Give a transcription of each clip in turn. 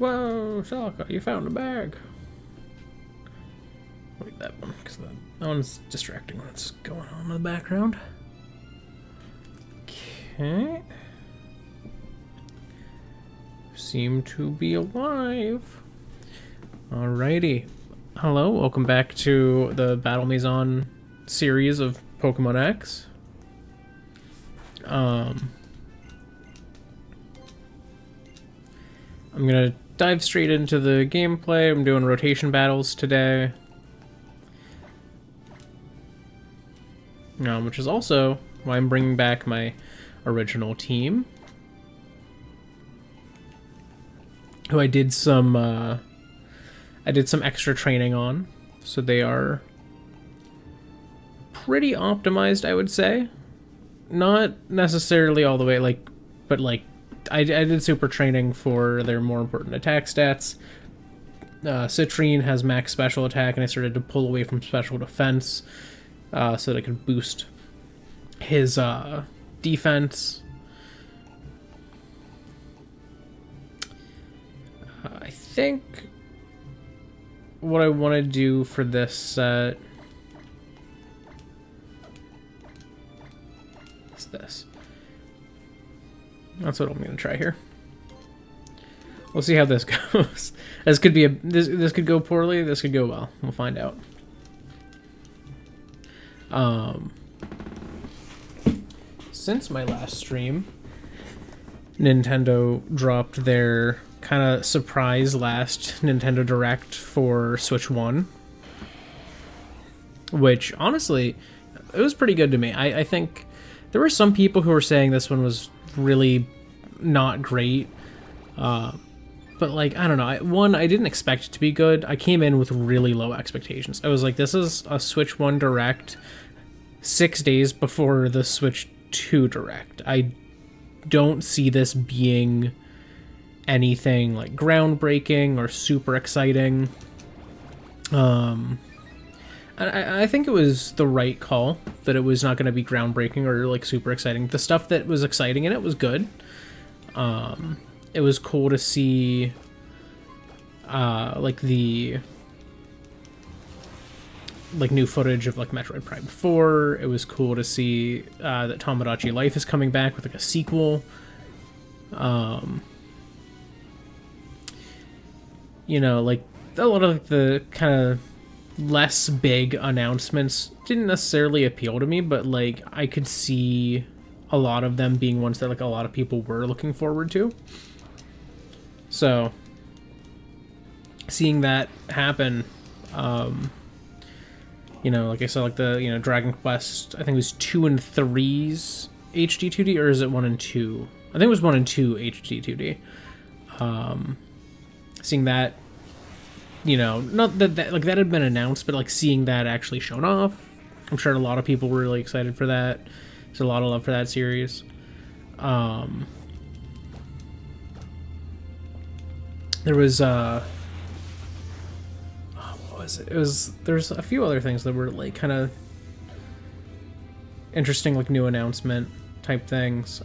Whoa, Shalka, you found a bag. Wait, that one, because that one's distracting what's going on in the background. Okay. Seem to be alive. Alrighty. Hello, welcome back to the Battle Maison series of Pokemon X. I'm gonna dive straight into the gameplay. I'm doing rotation battles today. Which is also why I'm bringing back my original team, who I did some extra training on, so they are pretty optimized, I would say. Not necessarily all the way, but I did super training for their more important attack stats. Citrine has max special attack, and I started to pull away from special defense so that I could boost his defense. I think what I want to do for this set is this. That's what I'm going to try here. We'll see how this goes. This could be this could go poorly, this could go well. We'll find out. Since my last stream, Nintendo dropped their kind of surprise last Nintendo Direct for Switch 1, which honestly, it was pretty good to me. I think there were some people who were saying this one was really not great, but like, I don't know, I didn't expect it to be good. I came in with really low expectations. I was like, this is a Switch 1 Direct 6 days before the Switch 2 Direct. I don't see this being anything like groundbreaking or super exciting. I think it was the right call that it was not going to be groundbreaking or like super exciting. The stuff that was exciting in it was good. It was cool to see new footage of like Metroid Prime 4. It was cool to see that Tomodachi Life is coming back with like a sequel. You know, like a lot of the kind of less big announcements didn't necessarily appeal to me, but like I could see a lot of them being ones that like a lot of people were looking forward to. So seeing that happen, you know, like I said, like the, you know, Dragon Quest, I think it was 2 and 3's HD 2D, or is it 1 and 2? I think it was 1 and 2 HD 2D. Seeing that, you know, not that like that had been announced, but like seeing that actually shown off, I'm sure a lot of people were really excited for that. There's a lot of love for that series. There was what was it? There's a few other things that were like kind of interesting, like new announcement type things.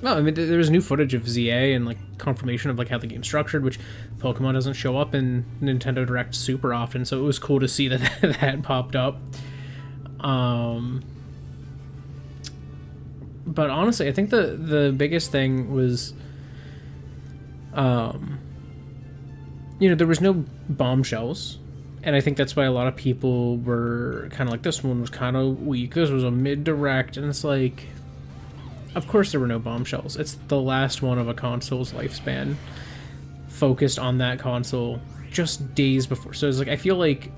No, I mean, there was new footage of ZA and like confirmation of like how the game's structured, which Pokemon doesn't show up in Nintendo Direct super often, so it was cool to see that that popped up. But honestly, I think the biggest thing was, you know, there was no bombshells, and I think that's why a lot of people were kind of like, this one was kind of weak, this was a mid-direct, and it's like, of course there were no bombshells. It's the last one of a console's lifespan, focused on that console just days before. So it's like, I feel like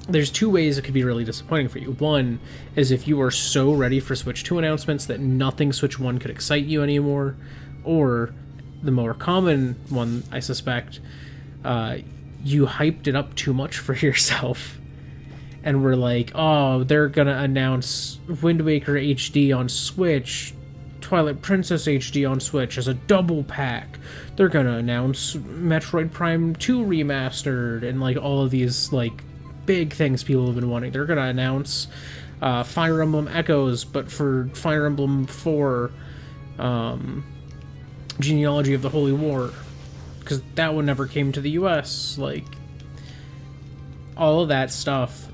there's two ways it could be really disappointing for you. One is if you are so ready for Switch 2 announcements that nothing Switch 1 could excite you anymore, or the more common one, I suspect, you hyped it up too much for yourself and we're like, oh, they're gonna announce Wind Waker HD on Switch, Twilight Princess HD on Switch as a double pack. They're gonna announce Metroid Prime 2 remastered, and like all of these like big things people have been wanting. They're gonna announce Fire Emblem Echoes, but for Fire Emblem 4, Genealogy of the Holy War because that one never came to the US. Like, all of that stuff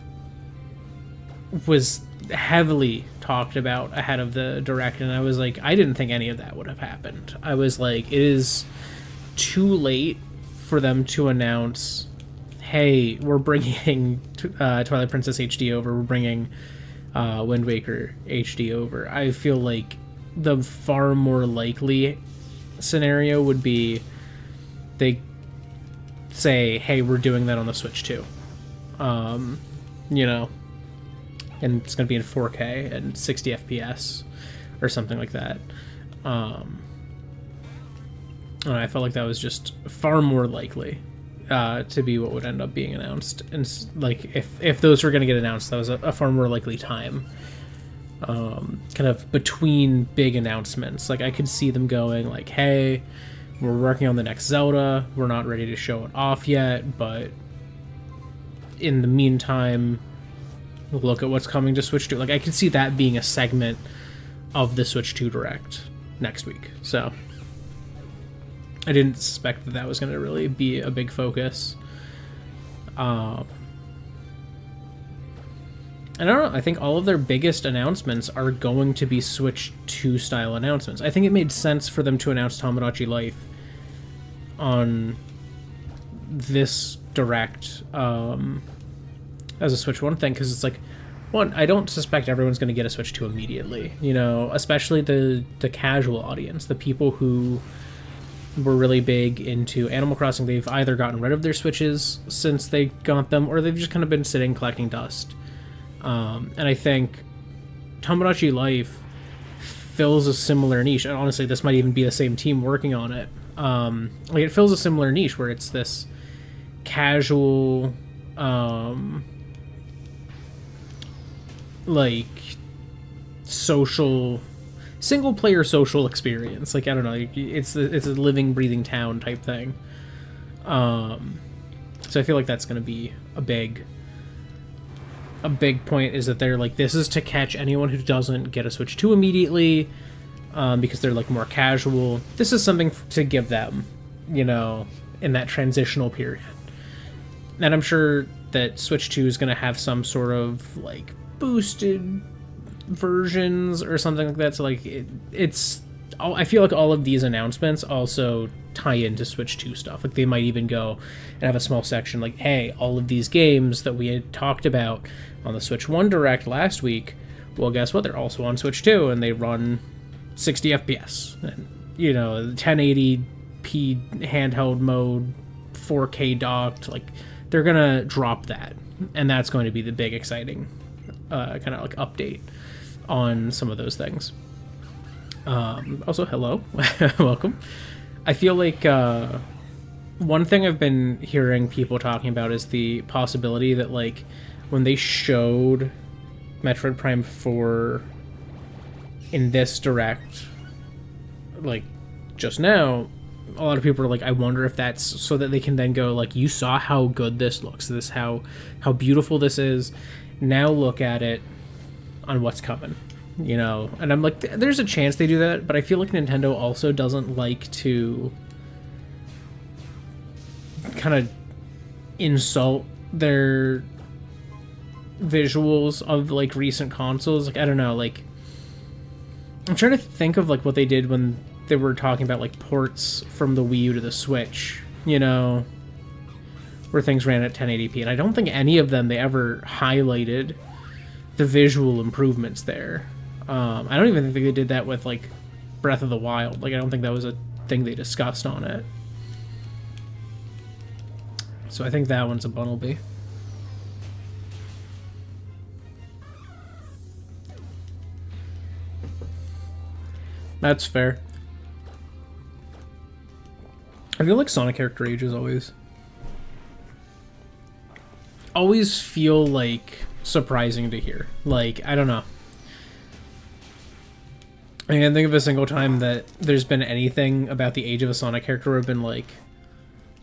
was heavily talked about ahead of the Direct, and I was like, I didn't think any of that would have happened. I was like, it is too late for them to announce, hey, we're bringing Twilight Princess HD over, we're bringing Wind Waker HD over. I feel like the far more likely scenario would be they say, hey, we're doing that on the Switch too. You know, and it's going to be in 4K and 60 FPS or something like that. I felt like that was just far more likely to be what would end up being announced. And like, if those were going to get announced, that was a far more likely time. Kind of between big announcements. Like, I could see them going like, hey, we're working on the next Zelda. We're not ready to show it off yet, but in the meantime, look at what's coming to Switch 2. Like, I could see that being a segment of the Switch 2 Direct next week. So I didn't suspect that that was going to really be a big focus. I don't know. I think all of their biggest announcements are going to be Switch 2 style announcements. I think it made sense for them to announce Tomodachi Life on this Direct as a Switch 1 thing, because it's like, one, I don't suspect everyone's going to get a Switch 2 immediately, you know, especially the casual audience, the people who were really big into Animal Crossing. They've either gotten rid of their Switches since they got them, or they've just kind of been sitting collecting dust. And I think Tomodachi Life fills a similar niche, and honestly, this might even be the same team working on it. Like, it fills a similar niche where it's this casual, like, social, single-player social experience. Like, I don't know, it's a living, breathing town type thing. So I feel like that's going to be a big point, is that they're like, this is to catch anyone who doesn't get a Switch 2 immediately, because they're like more casual. This is something to give them, you know, in that transitional period. And I'm sure that Switch 2 is going to have some sort of like boosted versions or something like that. So like, I feel like all of these announcements also tie into Switch 2 stuff. Like, they might even go and have a small section like, hey, all of these games that we had talked about on the Switch 1 Direct last week, well, guess what? They're also on Switch 2, and they run 60 FPS. And, you know, 1080p handheld mode, 4K docked. Like, they're going to drop that. And that's going to be the big, exciting kind of like update on some of those things. Also, hello. Welcome. I feel like one thing I've been hearing people talking about is the possibility that, like, when they showed Metroid Prime 4 in this Direct, like, just now, a lot of people are like, I wonder if that's so that they can then go, like, you saw how good this looks, how beautiful this is, now look at it on what's coming. You know, and I'm like, there's a chance they do that, but I feel like Nintendo also doesn't like to kind of insult their visuals of, like, recent consoles. Like, I don't know, like, I'm trying to think of, like, what they did when they were talking about, like, ports from the Wii U to the Switch, you know, where things ran at 1080p, and I don't think any of them, they ever highlighted the visual improvements there. I don't even think they did that with, like, Breath of the Wild. Like, I don't think that was a thing they discussed on it. So I think that one's a Bunnelby. That's fair. I feel like Sonic character ages always feel, like, surprising to hear. Like, I don't know. I can't think of a single time that there's been anything about the age of a Sonic character where I've been like,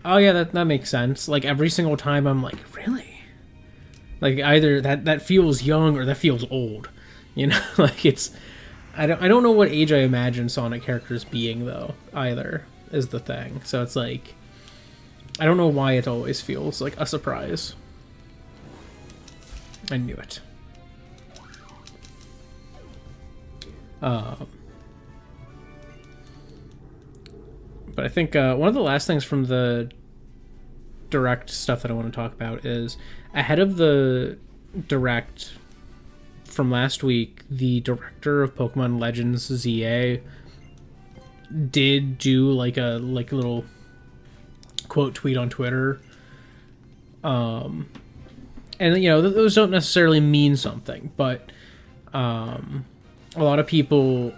oh yeah, that makes sense. Like, every single time I'm like, really? Like, either that feels young or that feels old. You know, like, it's, I don't know what age I imagine Sonic characters being, though, either, is the thing. So it's like, I don't know why it always feels like a surprise. I knew it. But I think one of the last things from the direct stuff that I want to talk about is ahead of the direct from last week, the director of Pokemon Legends ZA did do like a little quote tweet on Twitter. And you know, those don't necessarily mean something, but a lot of people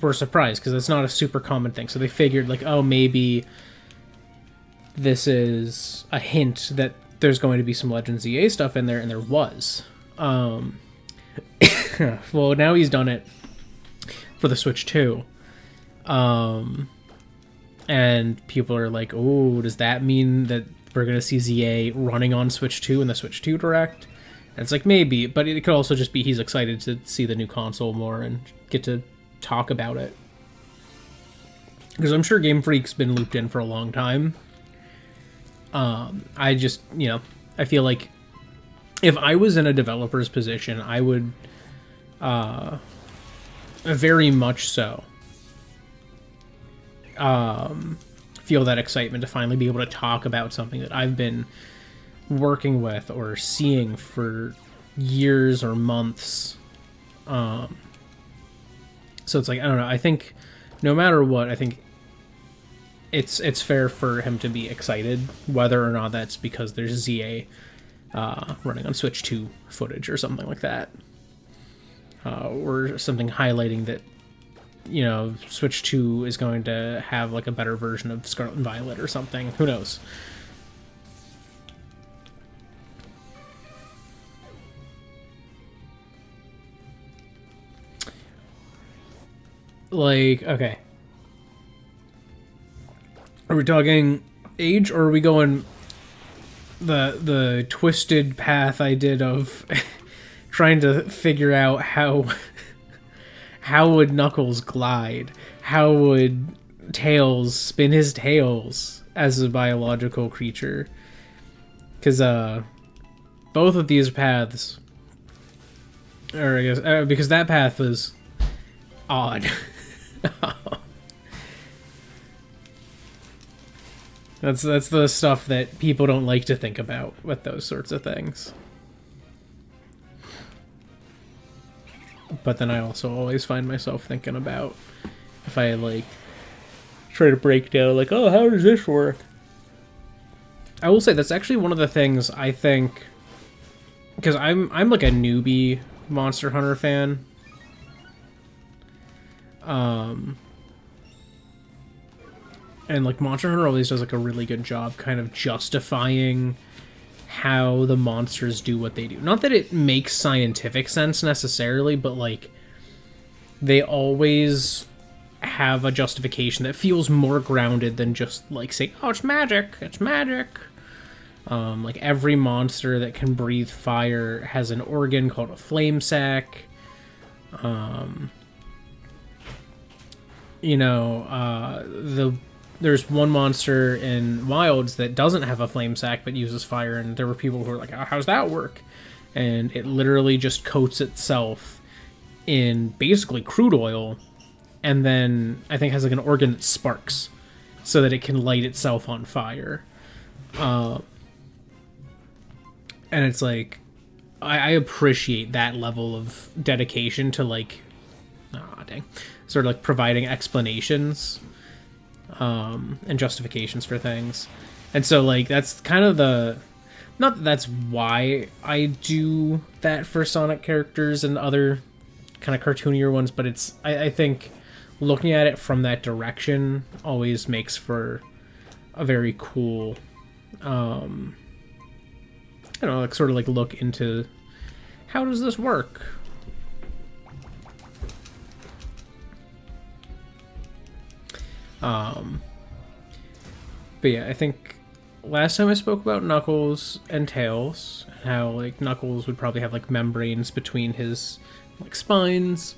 were surprised because it's not a super common thing. So they figured like, oh, maybe this is a hint that there's going to be some Legends ZA stuff in there, and there was. Well, now he's done it for the Switch 2. And people are like, oh, does that mean that we're going to see ZA running on Switch 2 in the Switch 2 Direct? And it's like, maybe, but it could also just be he's excited to see the new console more and get to talk about it. Because I'm sure Game Freak's been looped in for a long time. I just, you know, I feel like if I was in a developer's position, I would very much so feel that excitement to finally be able to talk about something that I've been working with or seeing for years or months. So it's like, I don't know, I think no matter what, I think it's fair for him to be excited, whether or not that's because there's ZA running on Switch 2 footage or something like that. Or something highlighting that, you know, Switch 2 is going to have like a better version of Scarlet and Violet or something. Who knows? Like, okay. Are we talking age, or are we going the twisted path I did of trying to figure out how would Knuckles glide? How would Tails spin his tails as a biological creature? Because both of these paths, or I guess because that path was odd. That's the stuff that people don't like to think about with those sorts of things. But then I also always find myself thinking about if I like try to break down like, oh, how does this work? I will say that's actually one of the things I think, because I'm like a newbie Monster Hunter fan. And like Monster Hunter always does like a really good job kind of justifying how the monsters do what they do. Not that it makes scientific sense necessarily, but like they always have a justification that feels more grounded than just like saying, oh, it's magic, it's magic. Like every monster that can breathe fire has an organ called a flame sac. You know, there's one monster in Wilds that doesn't have a flame sac but uses fire, and there were people who were like, oh, how's that work? And it literally just coats itself in basically crude oil, and then I think has like an organ that sparks so that it can light itself on fire. And it's like, I appreciate that level of dedication to like, sort of like providing explanations and justifications for things. And so like that's kind of the, not that that's why I do that for Sonic characters and other kind of cartoonier ones, but it's I think looking at it from that direction always makes for a very cool you know, like sort of like look into how does this work. But yeah, I think last time I spoke about Knuckles and Tails, and how like Knuckles would probably have like membranes between his like spines.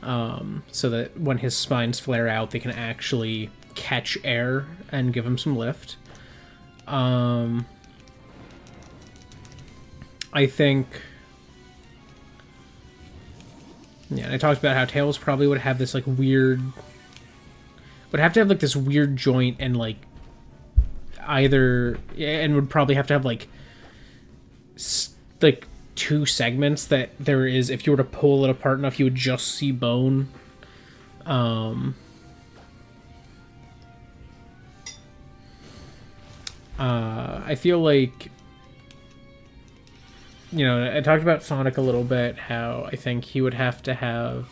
so that when his spines flare out, they can actually catch air and give him some lift. I think... Yeah, and I talked about how Tails probably would have this, like, weird... Would have to have, like, this weird joint and, like, either... And would probably have to have, like... Like, 2 segments that there is... If you were to pull it apart enough, you would just see bone. I feel like... You know, I talked about Sonic a little bit, how I think he would have to have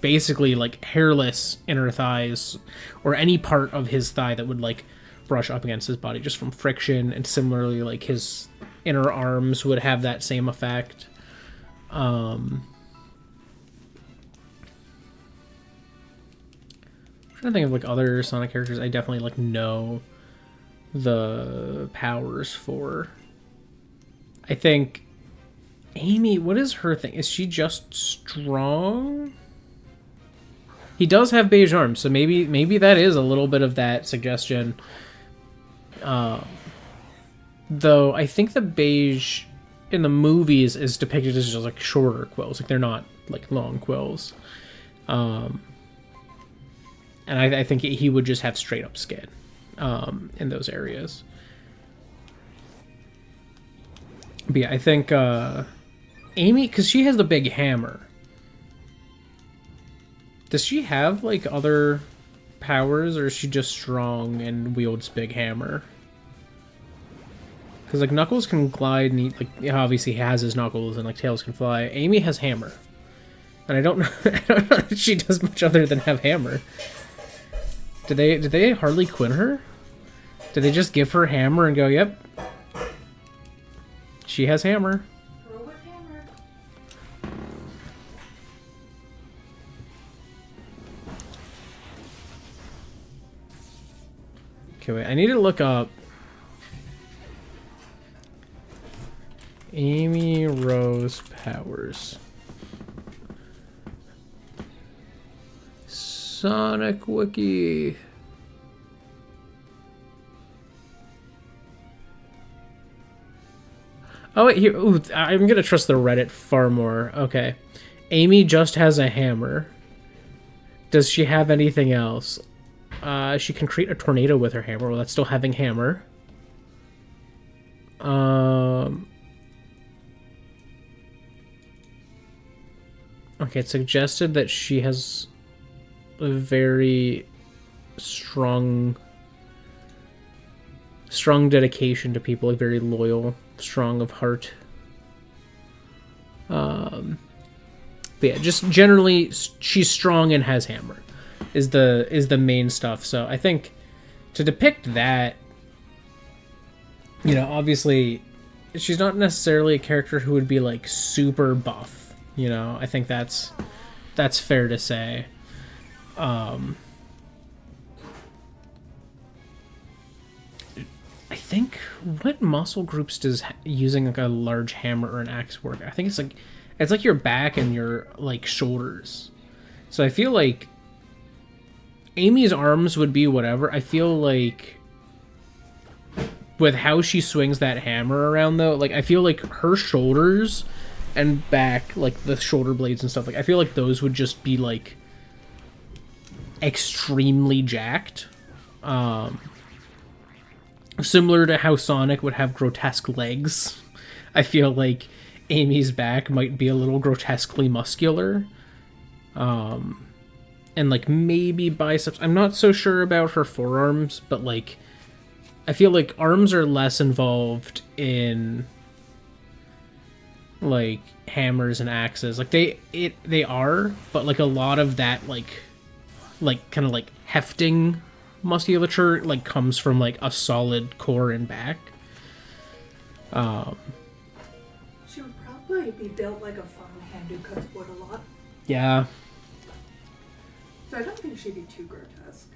basically, like, hairless inner thighs, or any part of his thigh that would, like, brush up against his body just from friction, and similarly, like, his inner arms would have that same effect. I'm trying to think of, like, other Sonic characters I definitely, like, know the powers for. I think... Amy, what is her thing? Is she just strong? He does have beige arms, so maybe that is a little bit of that suggestion. Though I think the beige in the movies is depicted as just like shorter quills, like they're not like long quills. And I think he would just have straight up skin in those areas. But yeah, I think Amy, because she has the big hammer. Does she have, like, other powers, or is she just strong and wields big hammer? Because, like, Knuckles can glide, and obviously he has his Knuckles, and, like, Tails can fly. Amy has hammer. And I don't know, I don't know if she does much other than have hammer. Did they Harley Quinn her? Did they just give her hammer and go, yep, she has hammer? Okay, wait, I need to look up Amy Rose powers. Sonic Wiki. Oh, wait, here. Ooh, I'm gonna trust the Reddit far more. Okay. Amy just has a hammer. Does she have anything else? She can create a tornado with her hammer. Well, that's still having hammer. Okay, it's suggested that she has a very strong dedication to people, like very loyal, strong of heart. But yeah, just generally, she's strong and has hammer. Is the main stuff. So I think to depict that, you know, obviously she's not necessarily a character who would be like super buff, you know. I think that's fair to say. I think, what muscle groups does using like a large hammer or an axe work? I think it's like your back and your like shoulders. So I feel like Amy's arms would be whatever. I feel like with how she swings that hammer around, though, like I feel like her shoulders and back, like the shoulder blades and stuff, like I feel like those would just be like extremely jacked. Similar to how Sonic would have grotesque legs, I feel like Amy's back might be a little grotesquely muscular. And like maybe biceps. I'm not so sure about her forearms, but like I feel like arms are less involved in like hammers and axes. Like they are, but like a lot of that like kind of like hefting musculature like comes from like a solid core and back. She would probably be built like a farmhand who cuts wood a lot. Yeah. So I don't think she'd be too grotesque.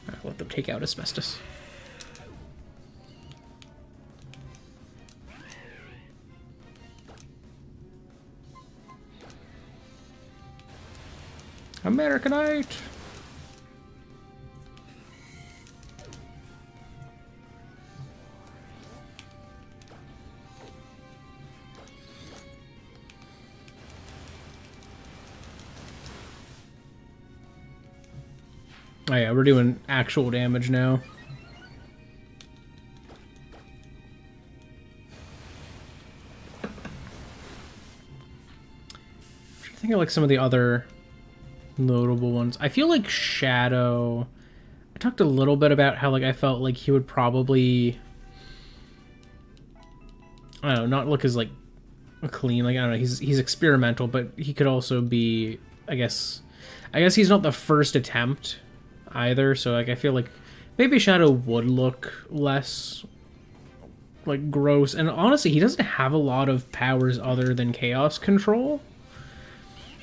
Alright, let them take out asbestos. Americanite! Oh yeah, we're doing actual damage now. I think of like some of the other notable ones. I feel like Shadow. I talked a little bit about how like I felt like he would probably, I don't know, not look as like clean. Like I don't know, he's experimental, but he could also be. I guess he's not the first attempt either. So like I feel like maybe Shadow would look less like gross. And honestly, he doesn't have a lot of powers other than chaos control.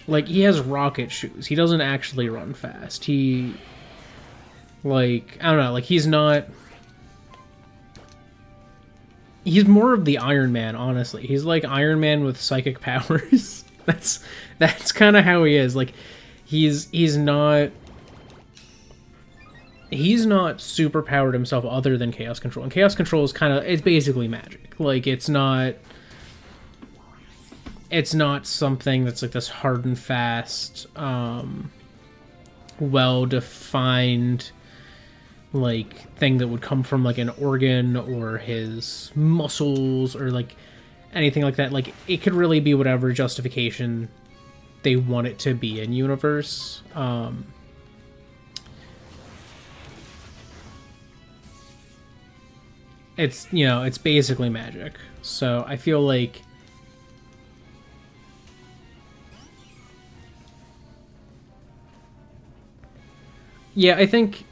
Like, he has rocket shoes. He doesn't actually run fast. He, like, I don't know, like, he's not... He's more of the Iron Man, honestly. He's like Iron Man with psychic powers. That's kind of how he is. Like, he's not... He's not super powered himself other than chaos control. And chaos control is kind of... It's basically magic. Like, it's not something that's like this hard and fast, well-defined, like, thing that would come from like an organ or his muscles or like anything like that. Like, it could really be whatever justification they want it to be in universe. It's, you know, it's basically magic. So I feel like yeah, I think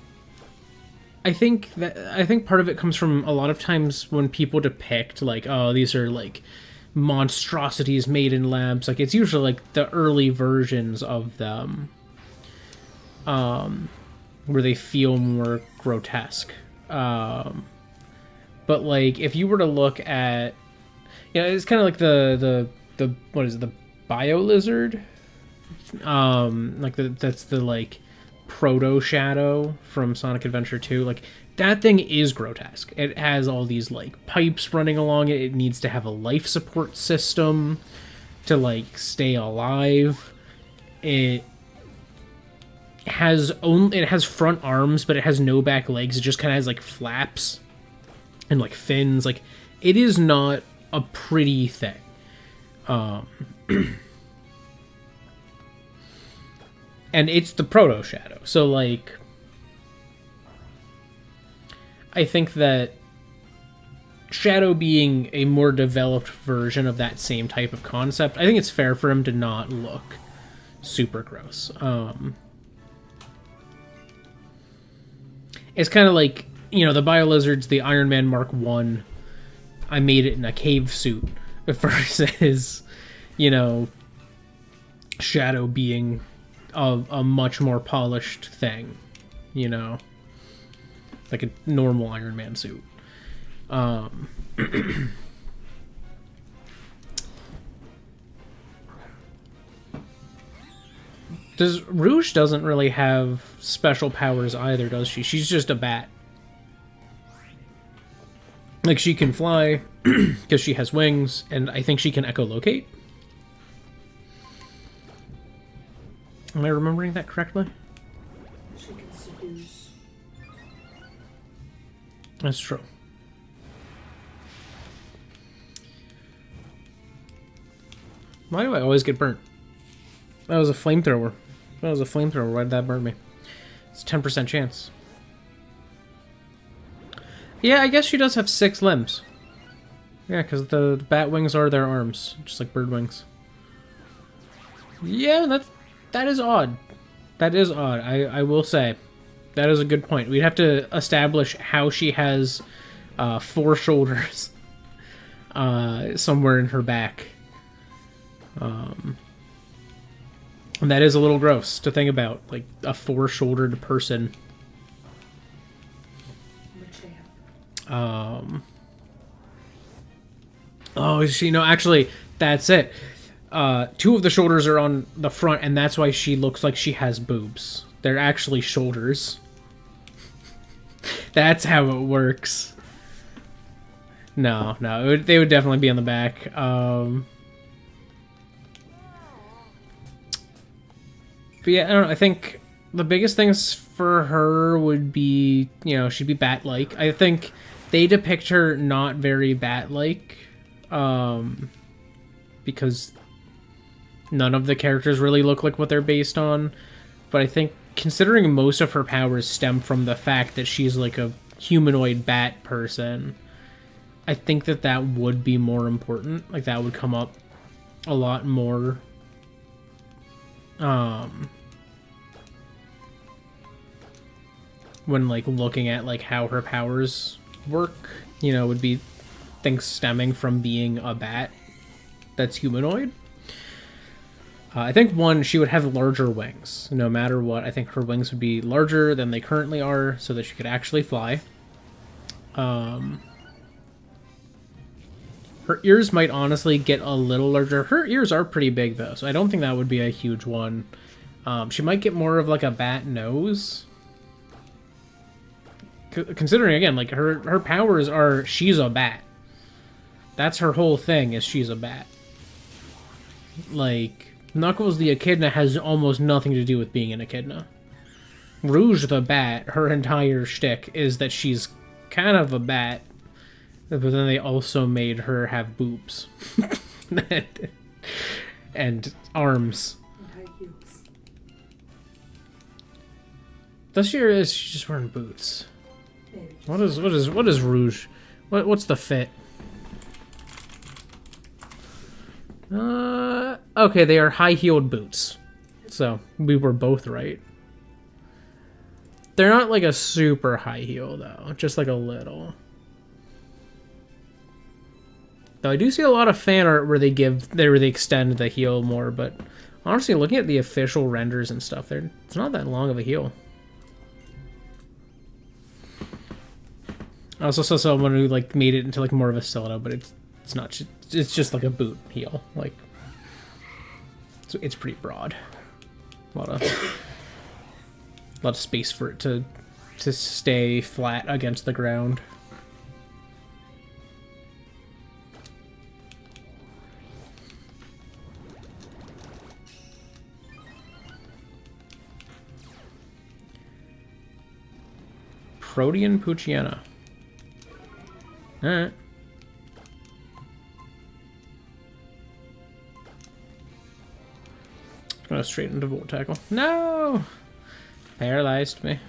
part of it comes from a lot of times when people depict like, oh, these are like monstrosities made in labs. Like, it's usually like the early versions of them, where they feel more grotesque. But like, if you were to look at, you know, it's kind of like the what is it, the bio lizard? Like that's the like proto Shadow from Sonic Adventure 2. Like, that thing is grotesque. It has all these like pipes running along it. It needs to have a life support system to like stay alive. It has front arms, but it has no back legs. It just kind of has like flaps and like fins. Like, it is not a pretty thing. And it's the proto Shadow. So like, I think that Shadow being a more developed version of that same type of concept, I think it's fair for him to not look super gross. It's kind of like, you know, the Biolizard's the Iron Man Mark 1. I made it in a cave suit versus, you know, Shadow being a much more polished thing, you know, like a normal Iron Man suit. Rouge doesn't really have special powers either, does she? She's just a bat. Like, she can fly because she has wings, and I think she can echolocate. Am I remembering that correctly? She can seduce. That's true. Why do I always get burnt? That was a flamethrower. Why did that burn me? It's a 10% chance. Yeah, I guess she does have 6 limbs. Yeah, because the bat wings are their arms, just like bird wings. Yeah, that is odd. That is odd. I will say, that is a good point. We'd have to establish how she has 4 shoulders somewhere in her back. And that is a little gross to think about, like a 4-shouldered person. Oh, no, actually, that's it. Two of the shoulders are on the front, and that's why she looks like she has boobs. They're actually shoulders. That's how it works. No, they would definitely be on the back. But yeah, I don't know. I think the biggest things for her would be, you know, she'd be bat-like. I think they depict her not very bat-like, because none of the characters really look like what they're based on. But I think considering most of her powers stem from the fact that she's like a humanoid bat person, I think that would be more important. Like, that would come up a lot more. When like looking at like how her powers work, you know, would be things stemming from being a bat that's humanoid. I think one, she would have larger wings. No matter what, I think her wings would be larger than they currently are, so that she could actually fly. Her ears might honestly get a little larger. Her ears are pretty big though, so I don't think that would be a huge one. She might get more of like a bat nose. Considering, again, like her powers are, she's a bat. That's her whole thing, is she's a bat. Like, Knuckles the Echidna has almost nothing to do with being an echidna. Rouge the Bat, her entire shtick is that she's kind of a bat, but then they also made her have boobs. And arms. And high heels. This year is she's just wearing boots. Maybe. What is Rouge? What's the fit? Okay, they are high-heeled boots. So, we were both right. They're not like a super high heel, though. Just like a little. Though I do see a lot of fan art where they extend the heel more, but honestly, looking at the official renders and stuff, it's not that long of a heel. I also saw someone who like made it into like more of a stiletto, but it's not. It's just like a boot heel. Like, it's pretty broad. A lot of space for it to stay flat against the ground. Protean Puchiana. Alright. Gonna straight into Volt Tackle. No! Paralyzed me.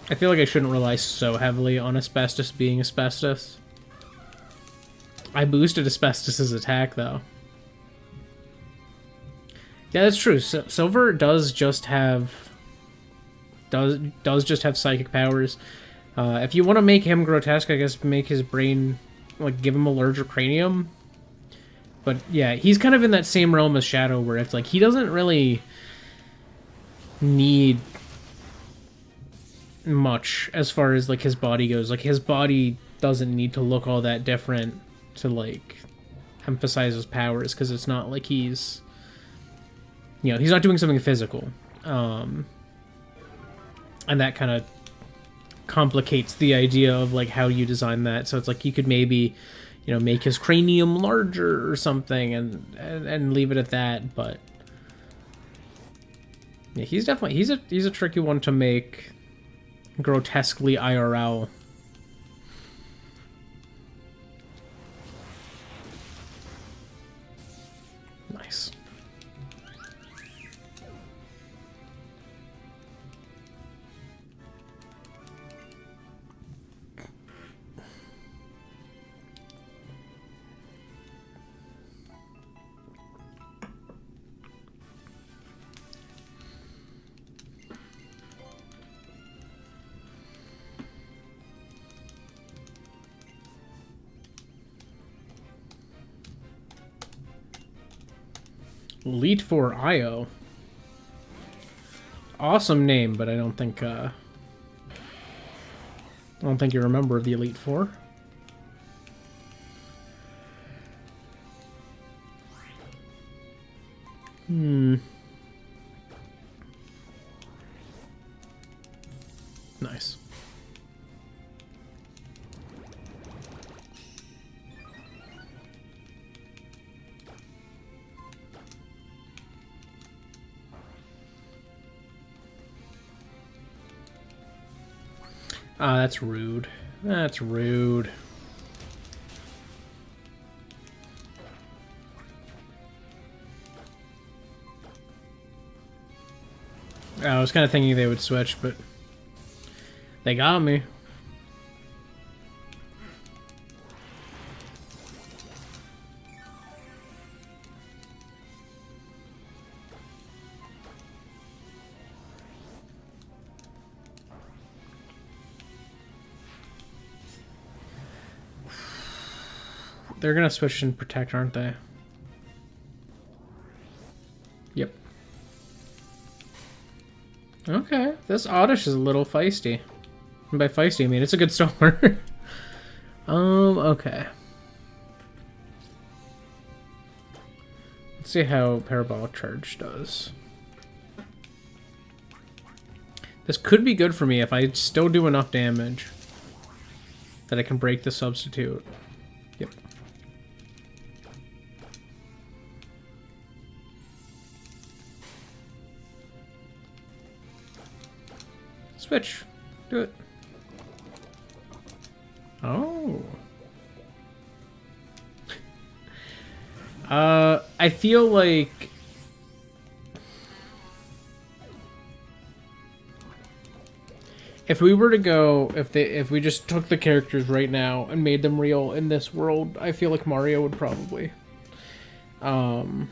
I feel like I shouldn't rely so heavily on Asbestos being Asbestos. I boosted Asbestos's attack, though. Yeah, that's true. Silver does just have psychic powers. If you want to make him grotesque, I guess make his brain, like, give him a larger cranium. But yeah, he's kind of in that same realm as Shadow, where it's like he doesn't really need much as far as like his body goes. Like, his body doesn't need to look all that different to like emphasize his powers, because it's not like he's, you know, he's not doing something physical. And that kind of complicates the idea of like how you design that. So it's like you could maybe, you know, make his cranium larger or something and leave it at that. But yeah, he's definitely he's a tricky one to make grotesquely IRL. Nice. Elite Four IO. Awesome name, but I don't think you're a member of the Elite Four. Nice. Ah, that's rude. That's rude. I was kind of thinking they would switch, but they got me. They're gonna switch and protect, aren't they? Yep. Okay, this Oddish is a little feisty. And by feisty, I mean it's a good starter. Okay. Let's see how Parabolic Charge does. This could be good for me if I still do enough damage that I can break the substitute. Yep. Switch. Do it. Oh. I feel like if we were to go, if we just took the characters right now and made them real in this world, I feel like Mario would probably win.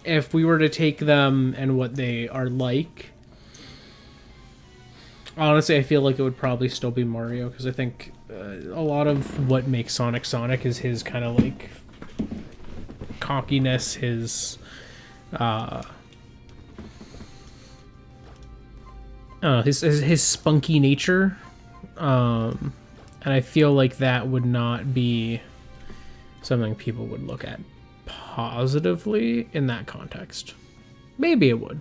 If we were to take them and what they are like, honestly, I feel like it would probably still be Mario, because I think a lot of what makes Sonic Sonic is his kind of like cockiness, his his spunky nature, and I feel like that would not be something people would look at positively in that context. Maybe it would.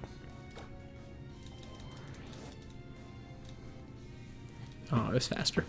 Oh, it was faster.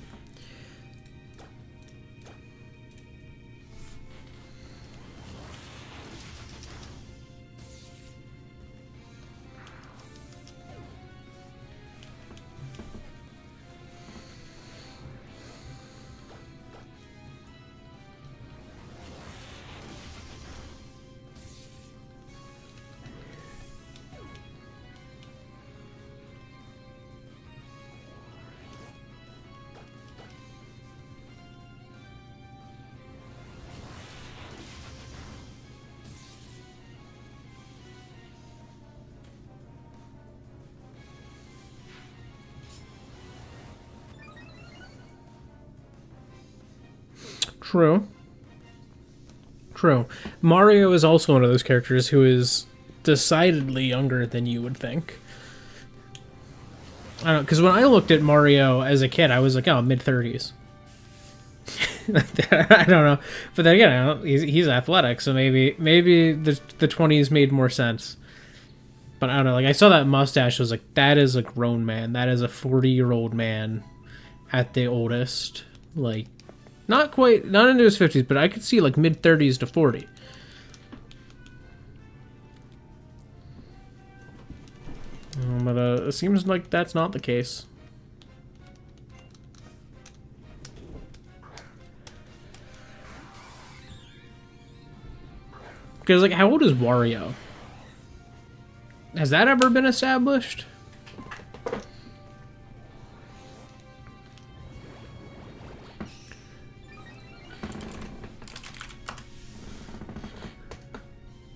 True. True. Mario is also one of those characters who is decidedly younger than you would think. I don't know, because when I looked at Mario as a kid, I was like, oh, mid-30s. I don't know. But then again, I don't, he's athletic, so maybe the 20s made more sense. But I don't know, like I saw that mustache, I was like, that is a grown man. That is a 40-year-old man at the oldest. Like, not into his 50s, but I could see like mid-30s to 40. But it seems like that's not the case. Because, like, how old is Wario? Has that ever been established?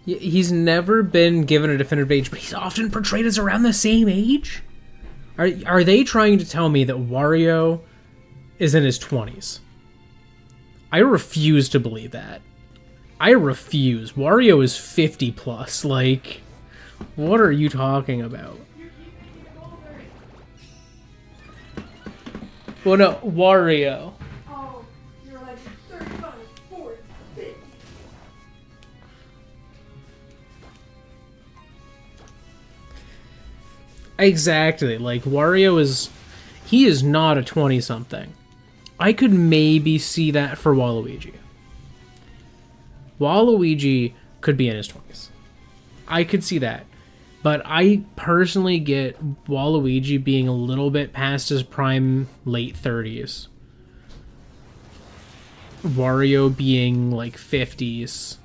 He's never been given a definitive age, but he's often portrayed as around the same age? Are they trying to tell me that Wario is in his 20s? I refuse to believe that. I refuse. Wario is 50 plus. Like, what are you talking about? Well, no, Wario. Oh, you're like 35, 40, 50. Exactly. Like, Wario is... He is not a 20-something. I could maybe see that for Waluigi. Waluigi could be in his 20s. I could see that. But I personally get Waluigi being a little bit past his prime late 30s. Wario being like 50s.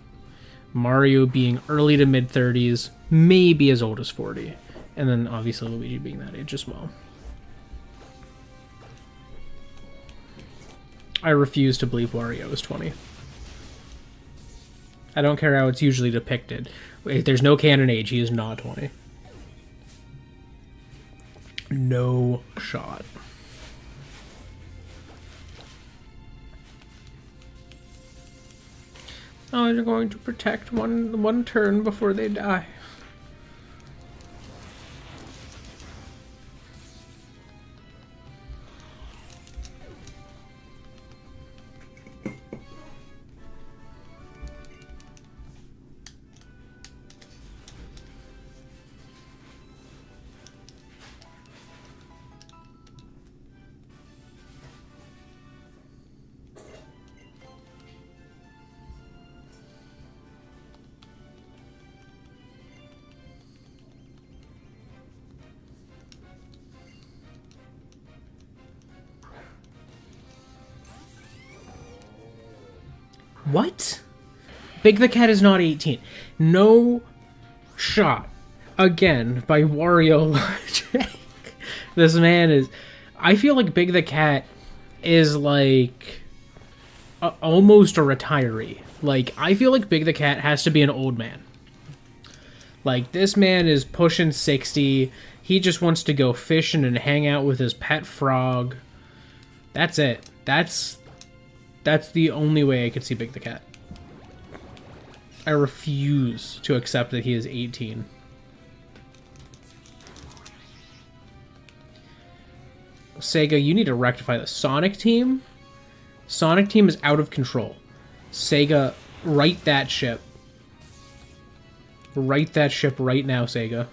Mario being early to mid 30s. Maybe as old as 40. And then obviously Luigi being that age as well. I refuse to believe Wario is 20. I don't care how it's usually depicted. If there's no canon age, he is not 20. No shot. Oh, you're going to protect one turn before they die. What? Big the Cat is not 18. No shot. Again, by Wario logic. This man is... I feel like Big the Cat is like... almost a retiree. Like, I feel like Big the Cat has to be an old man. Like, this man is pushing 60. He just wants to go fishing and hang out with his pet frog. That's it. That's the only way I could see Big the Cat. I refuse to accept that he is 18. Sega, you need to rectify the Sonic team. Sonic team is out of control. Sega, right that ship. Right that ship right now, Sega.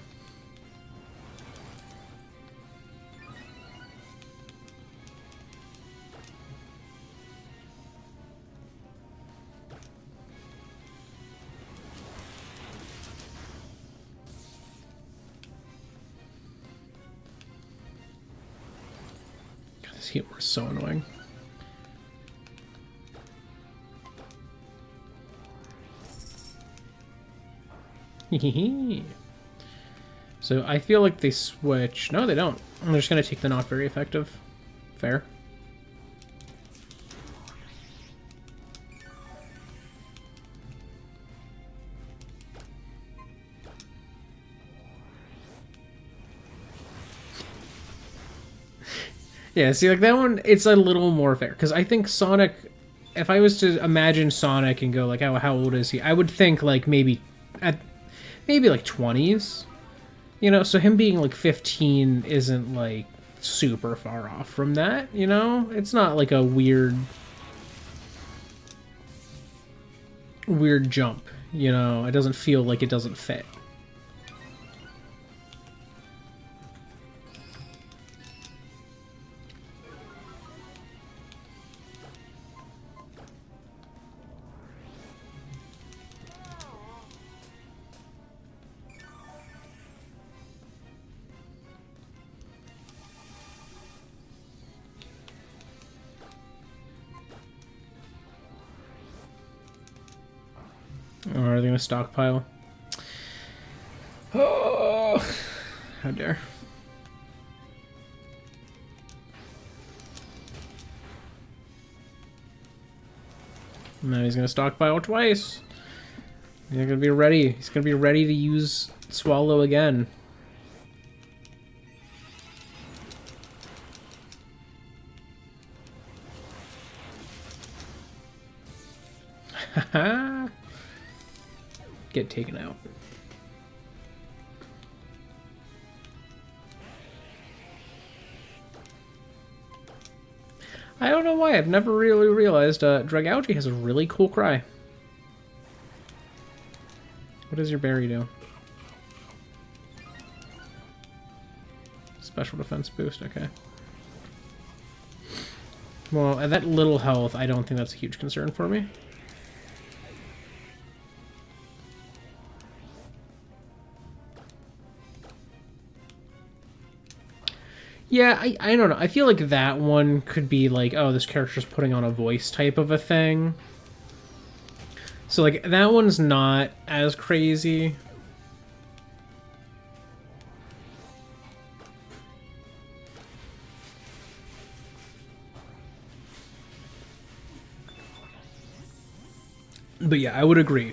This humor is so annoying. So I feel like they switch. No, they don't. I'm just going to take the not very effective. Fair. Yeah, see, like that one, it's a little more fair. Because I think Sonic, if I was to imagine Sonic and go like, oh, how old is he? I would think like maybe like 20s. You know, so him being like 15 isn't like super far off from that, you know? It's not like a weird jump, you know? It doesn't feel like it doesn't fit. Or are they going to stockpile? Oh, how dare. Now he's going to stockpile twice. He's going to be ready. He's going to be ready to use Swallow again. Haha. Get taken out. I don't know why. I've never really realized Dragouchi has a really cool cry. What does your berry do? Special defense boost, okay. Well, at that little health, I don't think that's a huge concern for me. Yeah, I don't know. I feel like that one could be like, oh, this character's putting on a voice type of a thing. So, like, that one's not as crazy. But yeah, I would agree.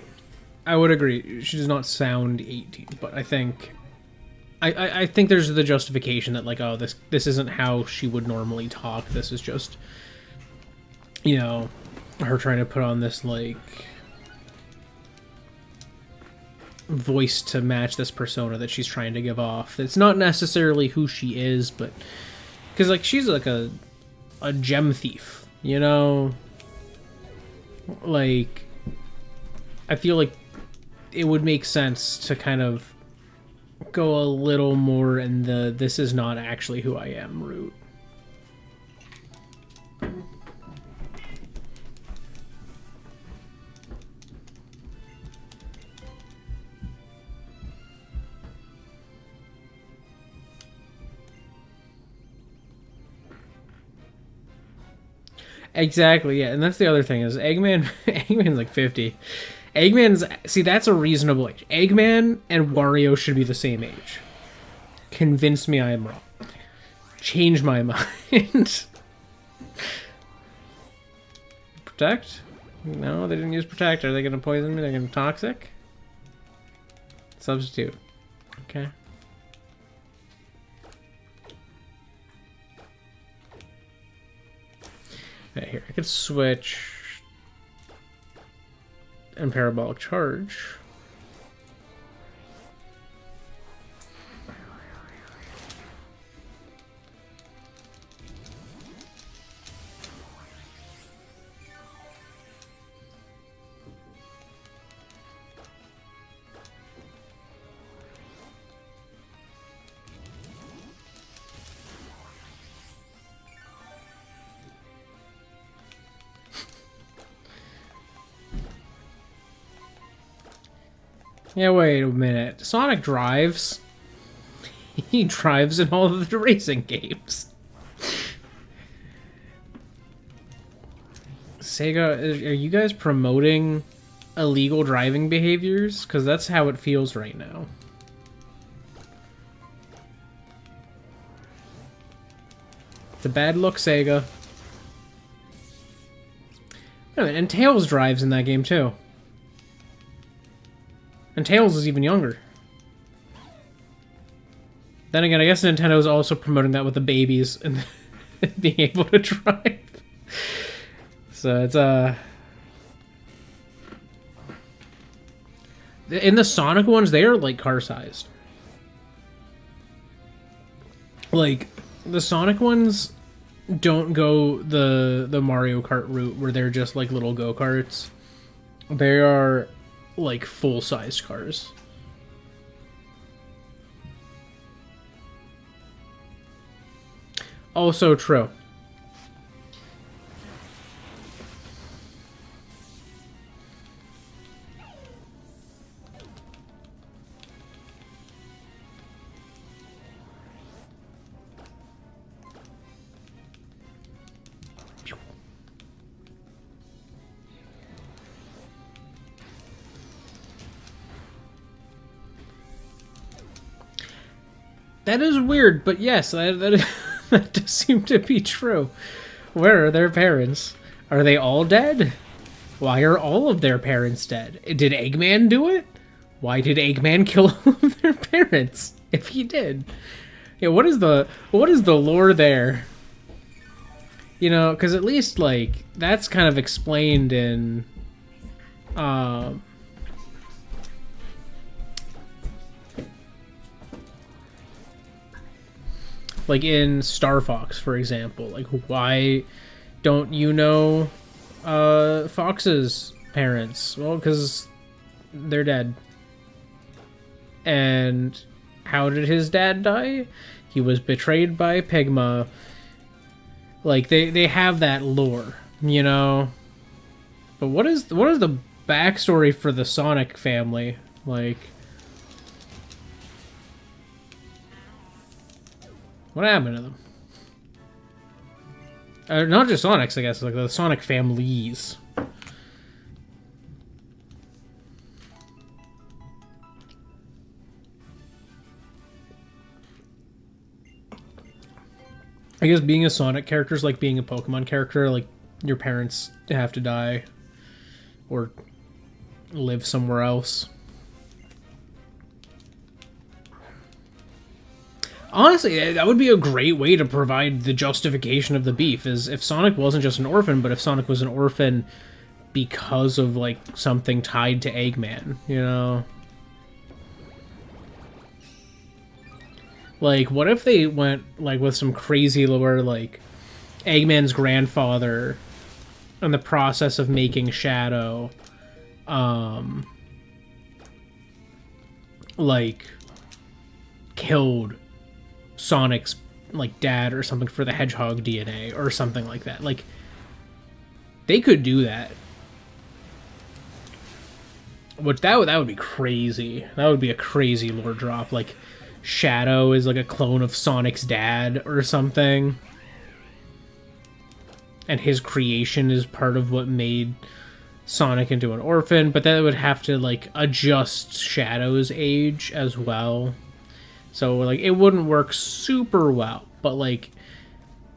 I would agree. She does not sound 18, but I think... I think there's the justification that, like, oh, this isn't how she would normally talk. This is just, you know, her trying to put on this, like, voice to match this persona that she's trying to give off. It's not necessarily who she is, but... Because, like, she's, like, a gem thief, you know? Like, I feel like it would make sense to kind of go a little more in the this is not actually who I am route. Exactly, yeah, and that's the other thing is Eggman's like 50. See, that's a reasonable age. Eggman and Wario should be the same age. Convince me I am wrong. Change my mind. Protect? No, they didn't use protect. Are they going to poison me? They're going to toxic? Substitute. Okay. Okay, here, I could switch and parabolic charge. Yeah, wait a minute. Sonic drives. He drives in all of the racing games. Sega, are you guys promoting illegal driving behaviors? Because that's how it feels right now. It's a bad look, Sega. And Tails drives in that game, too. And Tails is even younger. Then again, I guess Nintendo's also promoting that with the babies and being able to drive. So it's in the Sonic ones, they are like car-sized. Like the Sonic ones don't go the Mario Kart route where they're just like little go-karts. They are like full-sized cars. Also true. That is weird, but yes, that does seem to be true. Where are their parents? Are they all dead? Why are all of their parents dead? Did Eggman do it? Why did Eggman kill all of their parents? If he did. Yeah, what is the lore there? You know, because at least, like, that's kind of explained in... like in Star Fox, for example. Like, why don't you know Fox's parents? Well, because they're dead. And How did his dad die? He was betrayed by Pigma. Like, they have that lore, you know? But what is the backstory for the Sonic family? Like, what happened to them? Not just Sonics, I guess, like the Sonic families. I guess being a Sonic character is like being a Pokemon character. Like, your parents have to die or live somewhere else. Honestly, that would be a great way to provide the justification of the beef, is if Sonic wasn't just an orphan, but if Sonic was an orphan because of, like, something tied to Eggman, you know? Like, what if they went, like, with some crazy lore, like, Eggman's grandfather, in the process of making Shadow, like, killed Sonic's, like, dad or something for the Hedgehog DNA or something like that. Like, they could do that. Which, that would be crazy. That would be a crazy lore drop. Like, Shadow is like a clone of Sonic's dad or something. And his creation is part of what made Sonic into an orphan. But that would have to, like, adjust Shadow's age as well. So, like, it wouldn't work super well. But, like,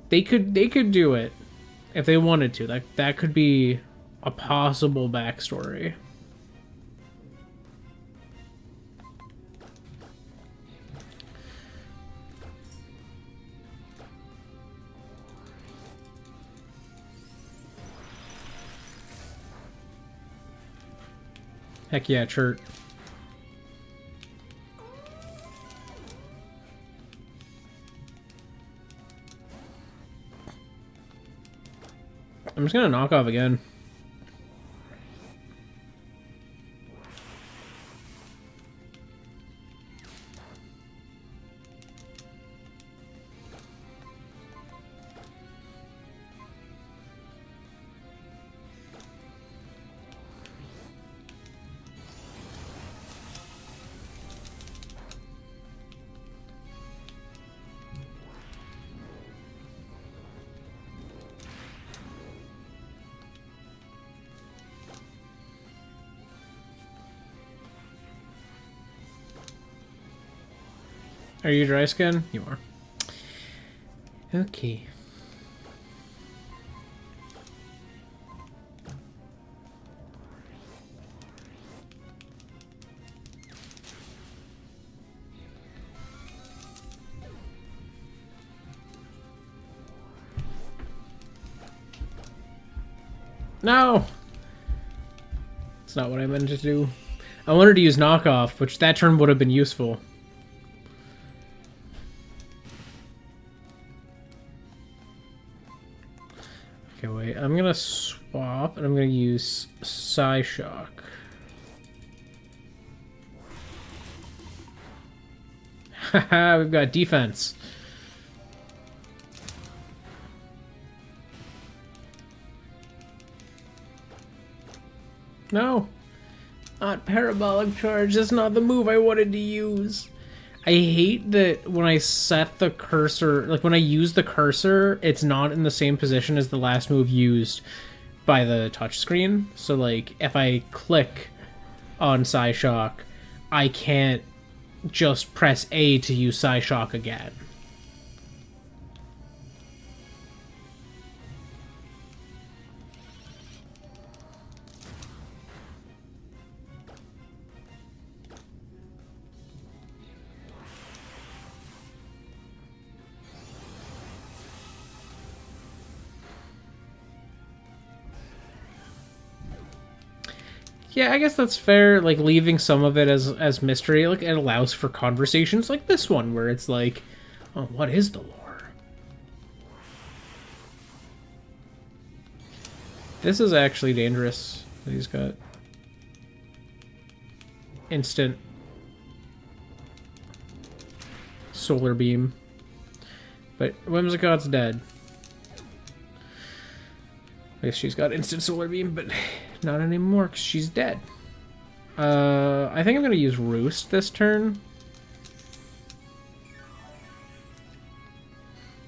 they could do it if they wanted to. Like, that could be a possible backstory. Heck yeah, Chert. I'm just gonna knock off again. Are you dry skin? You are. Okay. No! That's not what I meant to do. I wanted to use knockoff, which that turn would have been useful. Okay, wait. I'm gonna swap, and I'm gonna use Psyshock. Haha, we've got defense. No! Not parabolic charge. That's not the move I wanted to use. I hate that when I set the cursor, like when I use the cursor, it's not in the same position as the last move used by the touchscreen. So, like, if I click on Psyshock, I can't just press A to use Psyshock again. Yeah, I guess that's fair, like, leaving some of it as mystery. Like, it allows for conversations like this one, where it's like, oh, what is the lore? This is actually dangerous that he's got instant. Solar Beam. But Whimsicott's dead. I guess she's got instant Solar Beam, but not anymore because she's dead. I think I'm going to use Roost this turn.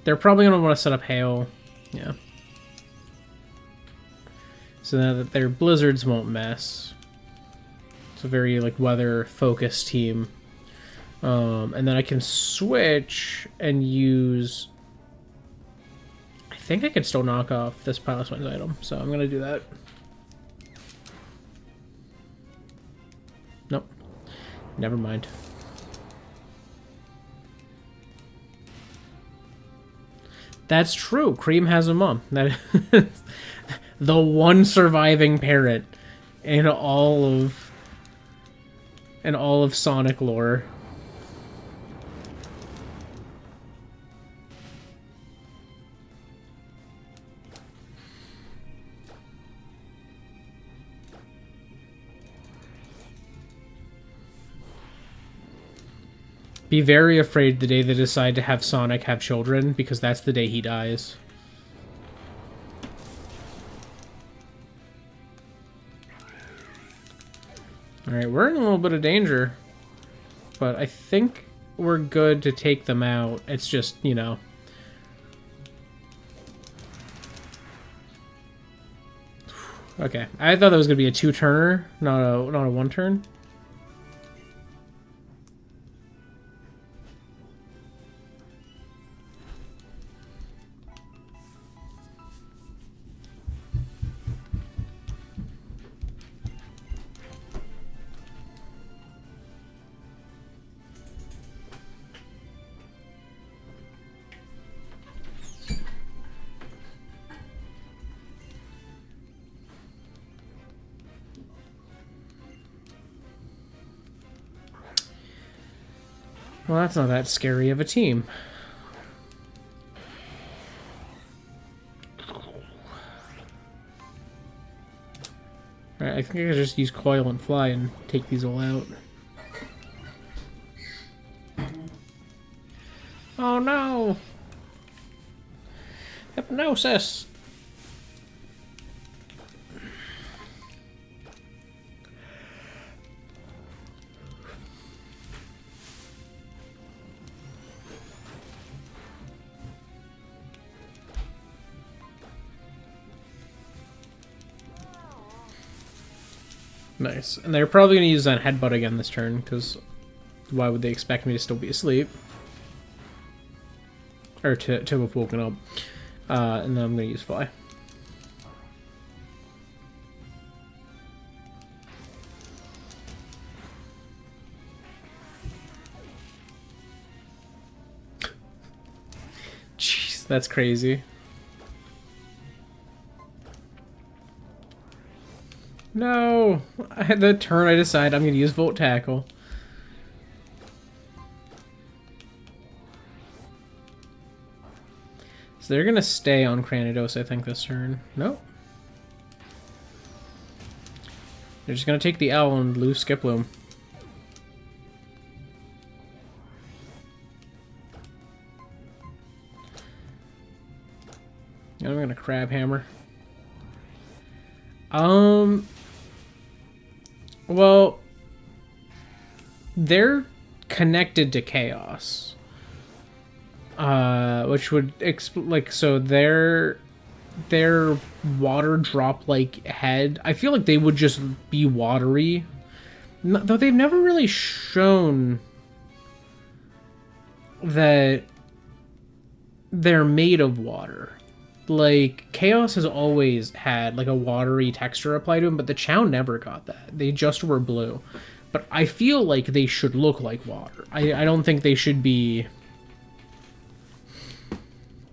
They're probably going to want to set up Hail. Yeah. So that their blizzards won't mess. It's a very like weather-focused team. And then I can switch and use... I think I can still knock off this Pilot Wings item, so I'm going to do that. Nope. Never mind. That's true. Cream has a mom. That is the one surviving parent in all of Sonic lore. Be very afraid the day they decide to have Sonic have children, because that's the day he dies. Alright, we're in a little bit of danger. But I think we're good to take them out. It's just, you know... Okay, I thought that was going to be a two-turner, not a one-turn. Well, that's not that scary of a team. Alright, I think I can just use Coil and Fly and take these all out. Oh no! Hypnosis! Nice. And they're probably going to use that headbutt again this turn, because why would they expect me to still be asleep? Or to have woken up. And then I'm going to use Fly. Jeez, that's crazy. No! I had the turn I decide I'm going to use Volt Tackle. So they're going to stay on Cranidos, I think, this turn. Nope. They're just going to take the L and lose Skiploom. And I'm going to Crab Hammer. Well, they're connected to Chaos, which would so their water drop like head. I feel like they would just be watery, though they've never really shown that they're made of water. Like, Chaos has always had, like, a watery texture applied to them, but the Chow never got that. They just were blue. But I feel like they should look like water. I don't think they should be,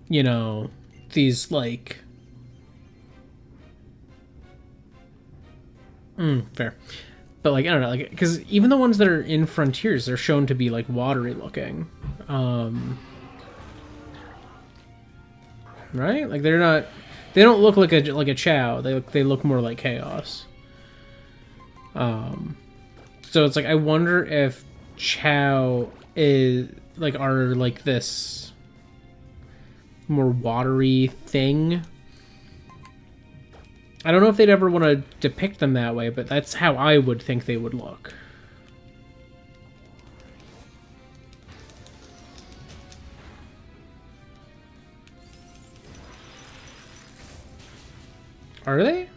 you know, these, like... fair. But, like, I don't know, like, because even the ones that are in Frontiers, they're shown to be, like, watery looking. Right? Like, they're not... They don't look like a Chow. They look more like Chaos. So it's like, I wonder if Chow is like are like this more watery thing. I don't know if they'd ever want to depict them that way, but that's how I would think they would look. Are they?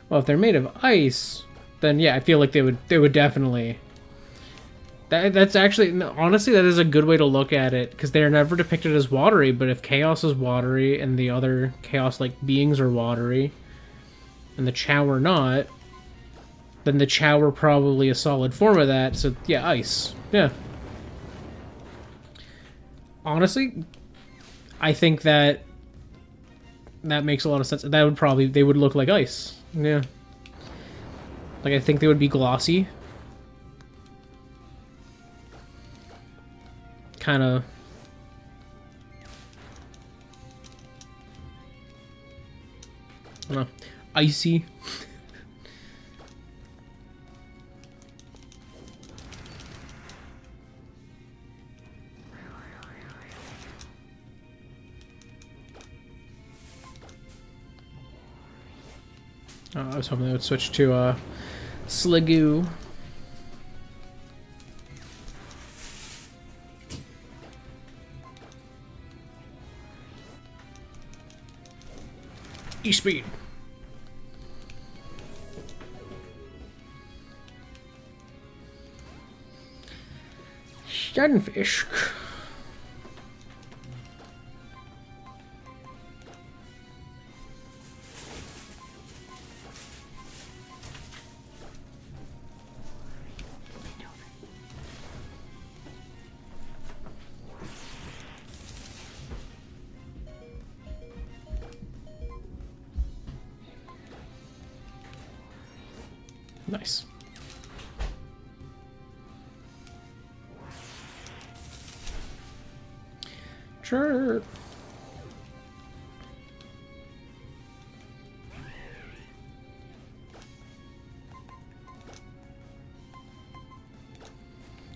Well, if they're made of ice, then yeah, I feel like they would definitely. That's actually, no, honestly, that is a good way to look at it, because they are never depicted as watery, but if Chaos is watery and the other Chaos-like beings are watery, and the Chow are not, then the Chow are probably a solid form of that, so yeah, ice. Yeah. Honestly, I think that makes a lot of sense. That would probably, they would look like ice. Yeah. Like, I think they would be glossy. Kind of. I don't know. Icy. I was hoping they would switch to Sliggoo. E-speed. Sunfish. Nice. Sure.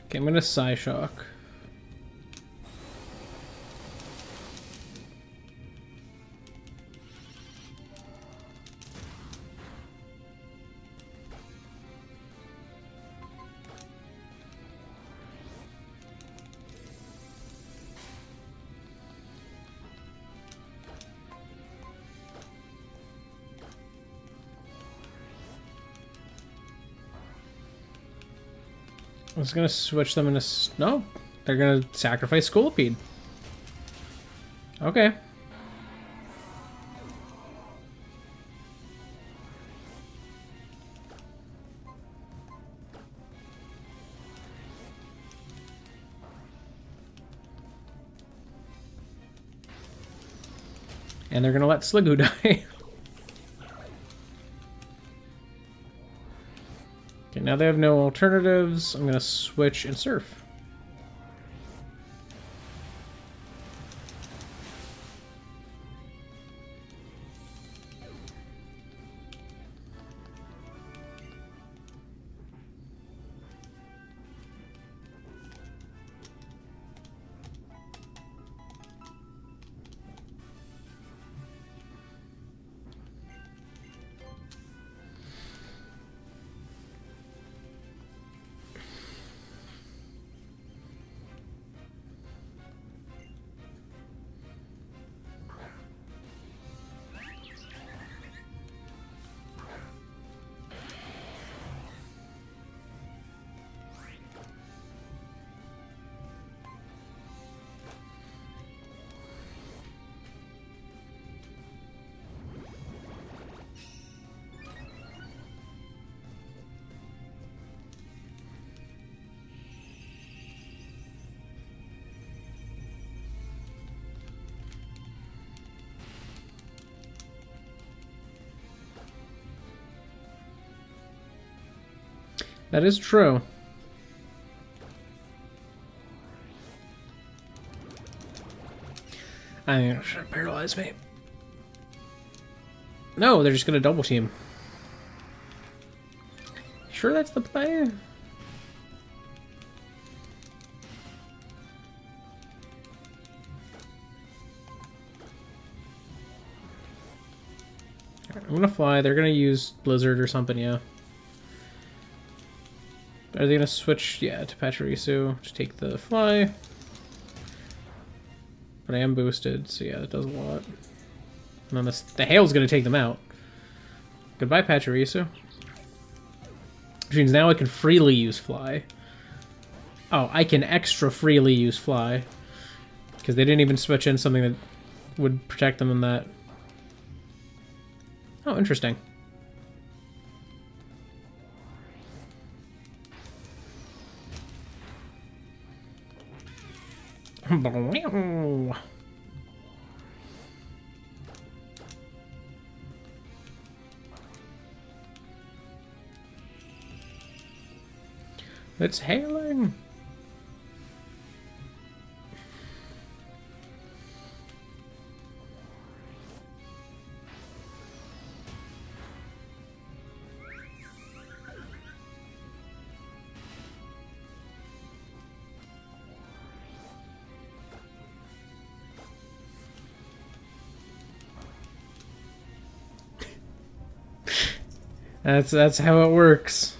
Okay, I'm gonna Psyshock. I was gonna switch them into... No, they're gonna sacrifice Scolipede. Okay. And they're gonna let Sliggoo die. Okay, now they have no alternatives. I'm gonna switch and surf. That is true. I mean, should paralyze me. No, they're just gonna double team. Sure that's the play? I'm gonna fly. They're gonna use Blizzard or something, yeah. Are they gonna switch, yeah, to Pachirisu? Just take the fly. But I am boosted, so yeah, that does a lot. And then the hail's gonna take them out. Goodbye, Pachirisu. Which means now I can freely use fly. Oh, I can extra freely use fly. Because they didn't even switch in something that would protect them in that. Oh, interesting. It's hailing. That's how it works.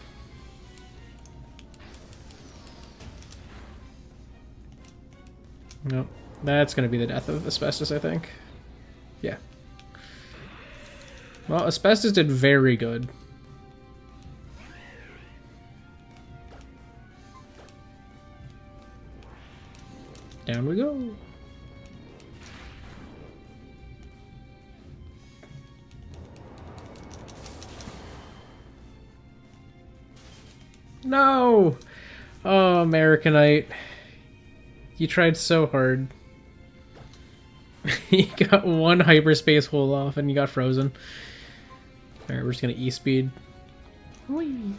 Nope. That's gonna be the death of Asbestos, I think. Yeah. Well, Asbestos did very good. Down we go. No! Oh, Americanite. You tried so hard. You got one hyperspace hole off and you got frozen. Alright, we're just gonna E-speed. Whee!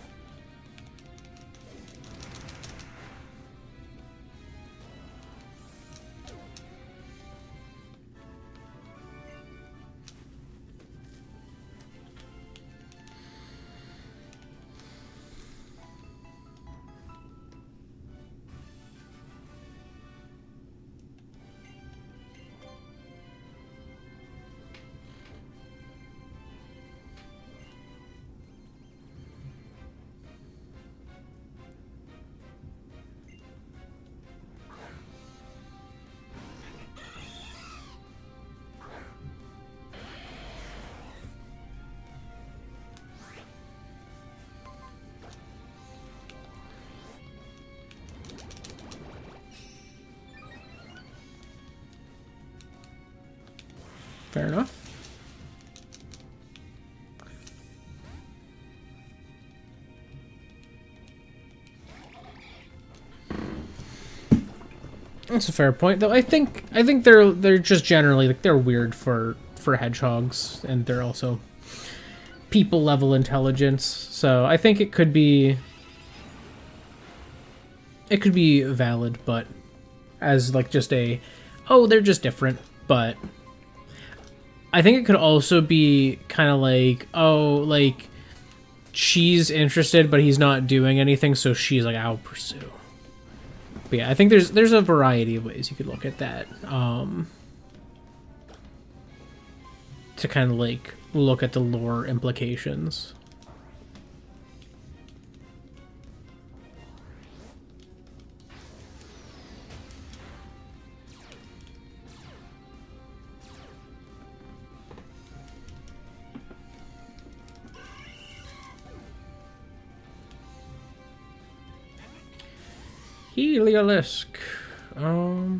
Fair enough. That's a fair point, though. I think they're just generally like they're weird for hedgehogs, and they're also people level intelligence. So I think it could be valid, but as like just a they're just different, but I think it could also be kind of like, like, she's interested, but he's not doing anything, so she's like, I'll pursue. But yeah, I think there's a variety of ways you could look at that. To kind of, like, look at the lore implications. Heliolisk. Oh.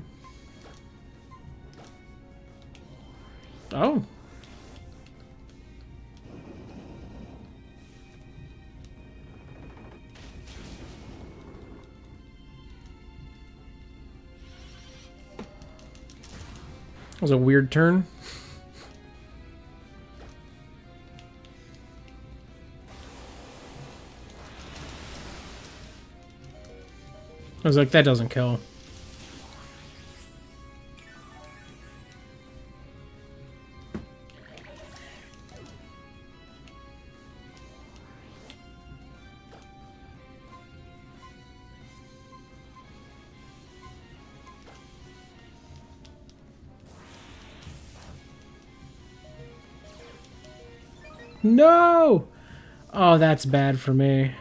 That was a weird turn. I was like, that doesn't kill. No! Oh, that's bad for me.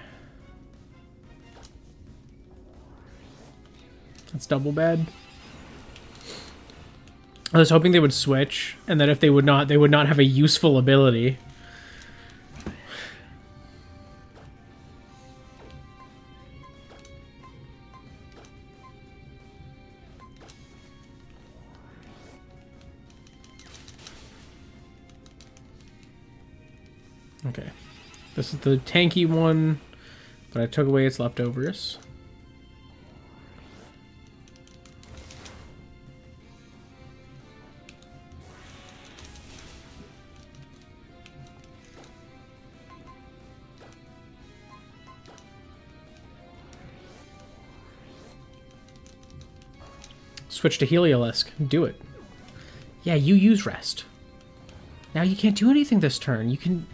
That's double bad. I was hoping they would switch, and that if they would not have a useful ability. Okay. This is the tanky one, but I took away its leftovers. Switch to Heliolisk. Do it. Yeah, you use rest. Now you can't do anything this turn. You can...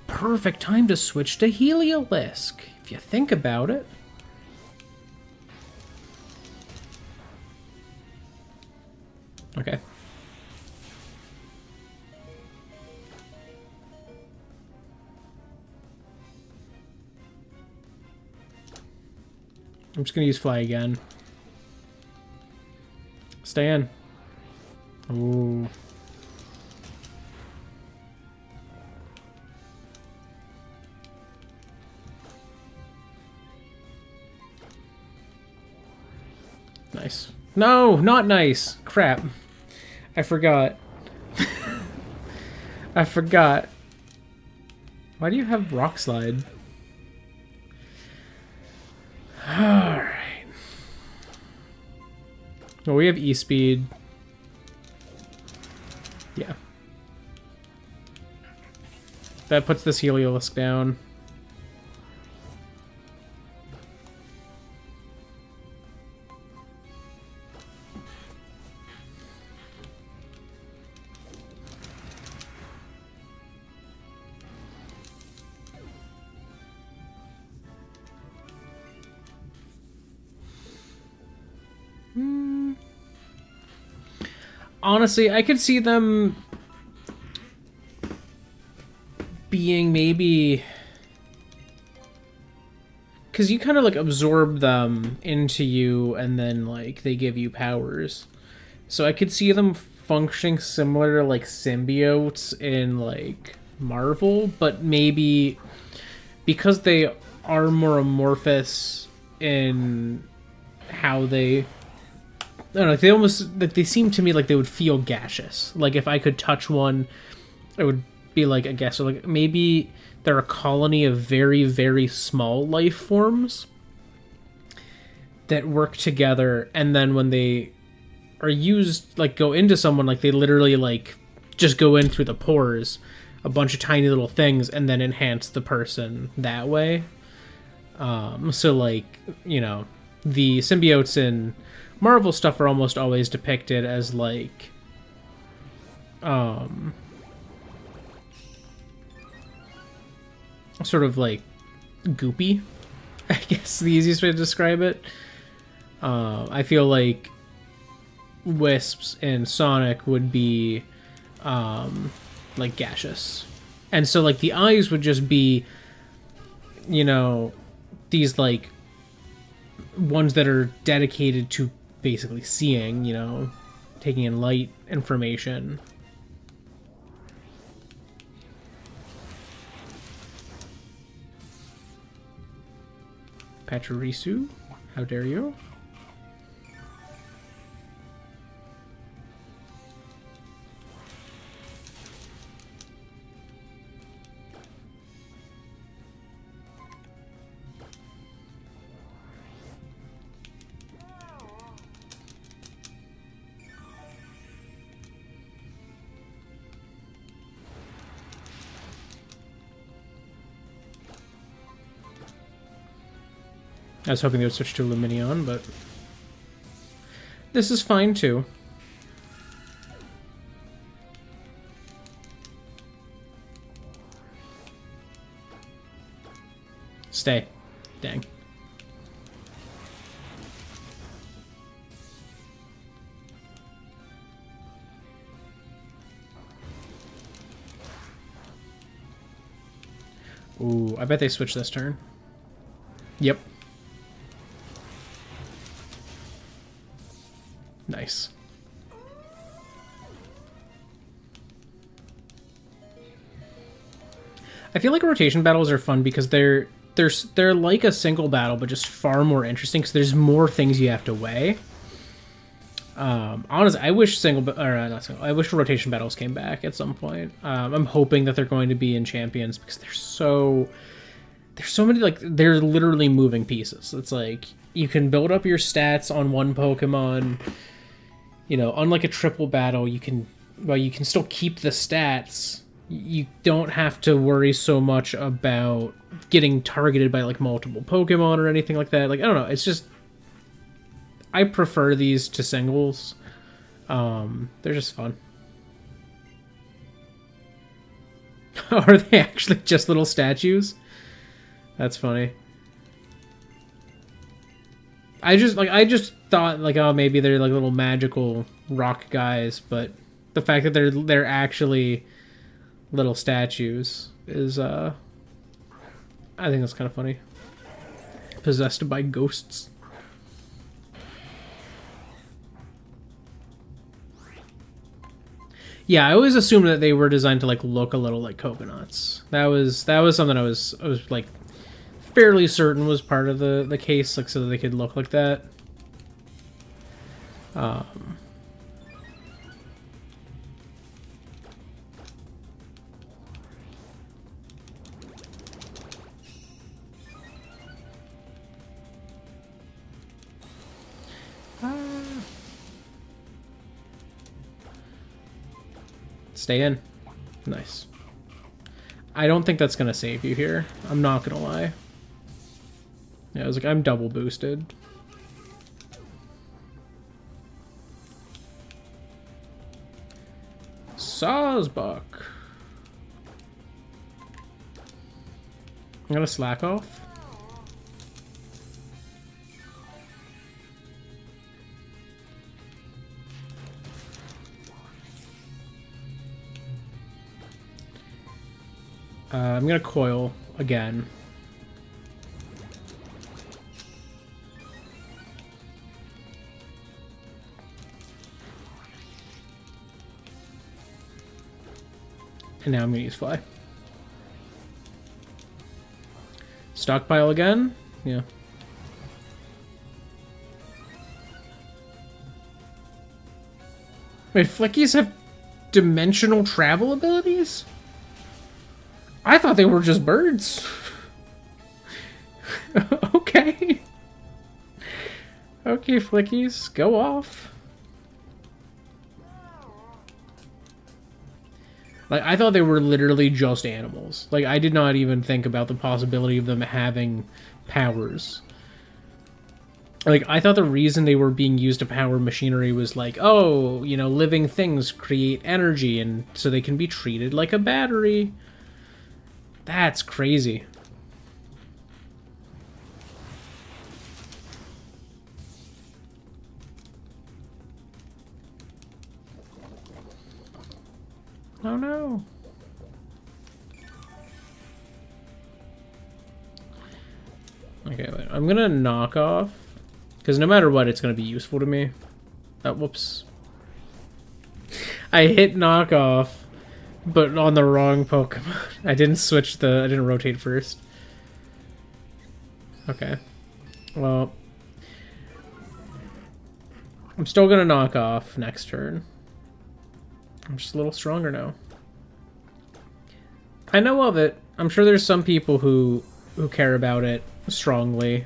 Perfect time to switch to Heliolisk, if you think about it. Okay. I'm just gonna use Fly again. Stay in. Ooh. Nice. No, not nice. Crap. I forgot. I forgot. Why do you have Rock Slide? Alright. Well, we have E-Speed. Yeah. That puts this Heliolisk down. Honestly, I could see them being maybe... Because you kind of, like, absorb them into you, and then, like, they give you powers. So I could see them functioning similar to, like, symbiotes in, like, Marvel, but maybe because they are more amorphous in how they... I don't know, they almost, they seem to me like they would feel gaseous. Like, if I could touch one, it would be like, I guess, or like, maybe they're a colony of very, very small life forms that work together, and then when they are used, like, go into someone, like, they literally, like, just go in through the pores, a bunch of tiny little things, and then enhance the person that way. So, like, you know, the symbiotes in Marvel stuff are almost always depicted as, like, sort of, like, goopy, I guess the easiest way to describe it. I feel like Wisps and Sonic would be, like, gaseous. And so, like, the eyes would just be, you know, these, like, ones that are dedicated to basically seeing, you know, taking in light information. Pachirisu, how dare you? I was hoping they would switch to Luminion, but this is fine too. Stay. Dang. Ooh, I bet they switch this turn. Yep. Nice. I feel like rotation battles are fun because they're like a single battle, but just far more interesting because there's more things you have to weigh. Honestly, I wish I wish rotation battles came back at some point. I'm hoping that they're going to be in Champions because there's so many, like, they're literally moving pieces. It's like you can build up your stats on one Pokemon. You know, unlike a triple battle, you can still keep the stats. You don't have to worry so much about getting targeted by, like, multiple Pokemon or anything like that. Like, I don't know. It's just, I prefer these to singles. They're just fun. Are they actually just little statues? That's funny. I just thought, like, oh, maybe they're like little magical rock guys, but the fact that they're actually little statues is I think that's kind of funny. Possessed by ghosts. Yeah, I always assumed that they were designed to, like, look a little like coconuts. That was something I was like fairly certain was part of the case, like, so that they could look like that. Stay in. Nice. I don't think that's gonna save you here. I'm not gonna lie. Yeah, I was like, I'm double boosted. Sawsbuck. I'm gonna slack off. I'm gonna coil again. And now I'm gonna use fly. Stockpile again? Yeah. Wait, Flickies have dimensional travel abilities? I thought they were just birds. Okay. Okay, Flickies, go off. Like, I thought they were literally just animals. Like, I did not even think about the possibility of them having powers. Like, I thought the reason they were being used to power machinery was like, oh, you know, living things create energy, and so they can be treated like a battery. That's crazy. Oh no. Okay, wait. I'm gonna knock off, because no matter what, it's gonna be useful to me. Whoops. I hit knock off, but on the wrong Pokemon. I didn't rotate first. Okay. Well, I'm still gonna knock off next turn. I'm just a little stronger now. I know of it. I'm sure there's some people who care about it strongly.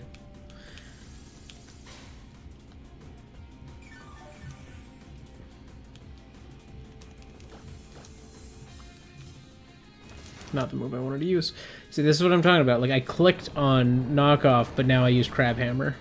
Not the move I wanted to use. See, this is what I'm talking about. Like, I clicked on knockoff, but now I use Crab Hammer.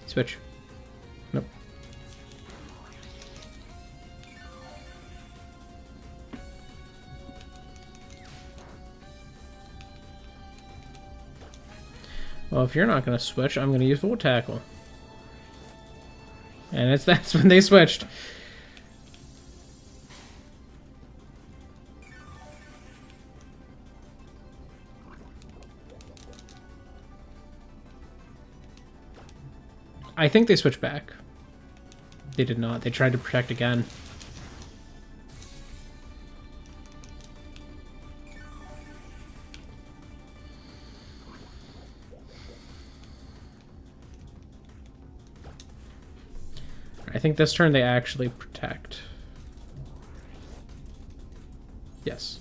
Switch. Nope. Well, if you're not going to switch, I'm going to use Volt Tackle. And that's when they switched. I think they switched back. They did not. They tried to protect again. I think this turn they actually protect. Yes.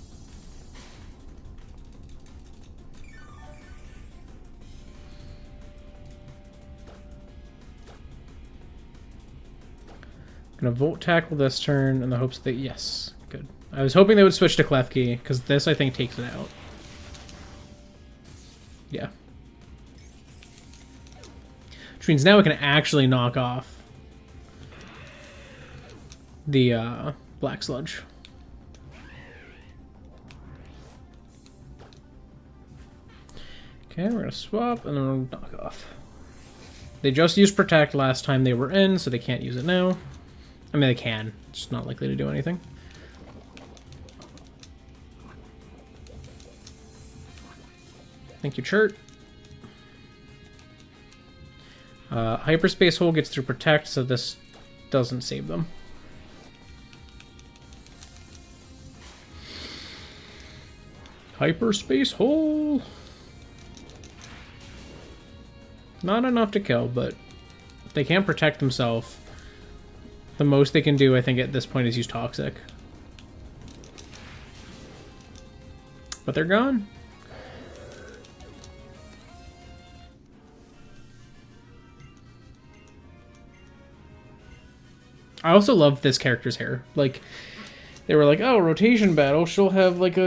I'm gonna Volt Tackle this turn in the hopes that, yes, good. I was hoping they would switch to Klefki, because this, I think, takes it out. Yeah. Which means now we can actually knock off the Black Sludge. Okay, we're gonna swap, and then we'll knock off. They just used Protect last time they were in, so they can't use it now. I mean, they can. It's just not likely to do anything. Thank you, Chert. Hyperspace Hole gets through Protect, so this doesn't save them. Hyperspace Hole! Not enough to kill, but they can't protect themselves. The most they can do, I think, at this point is use Toxic. But they're gone. I also love this character's hair. Like, they were like, oh, rotation battle, she'll have like a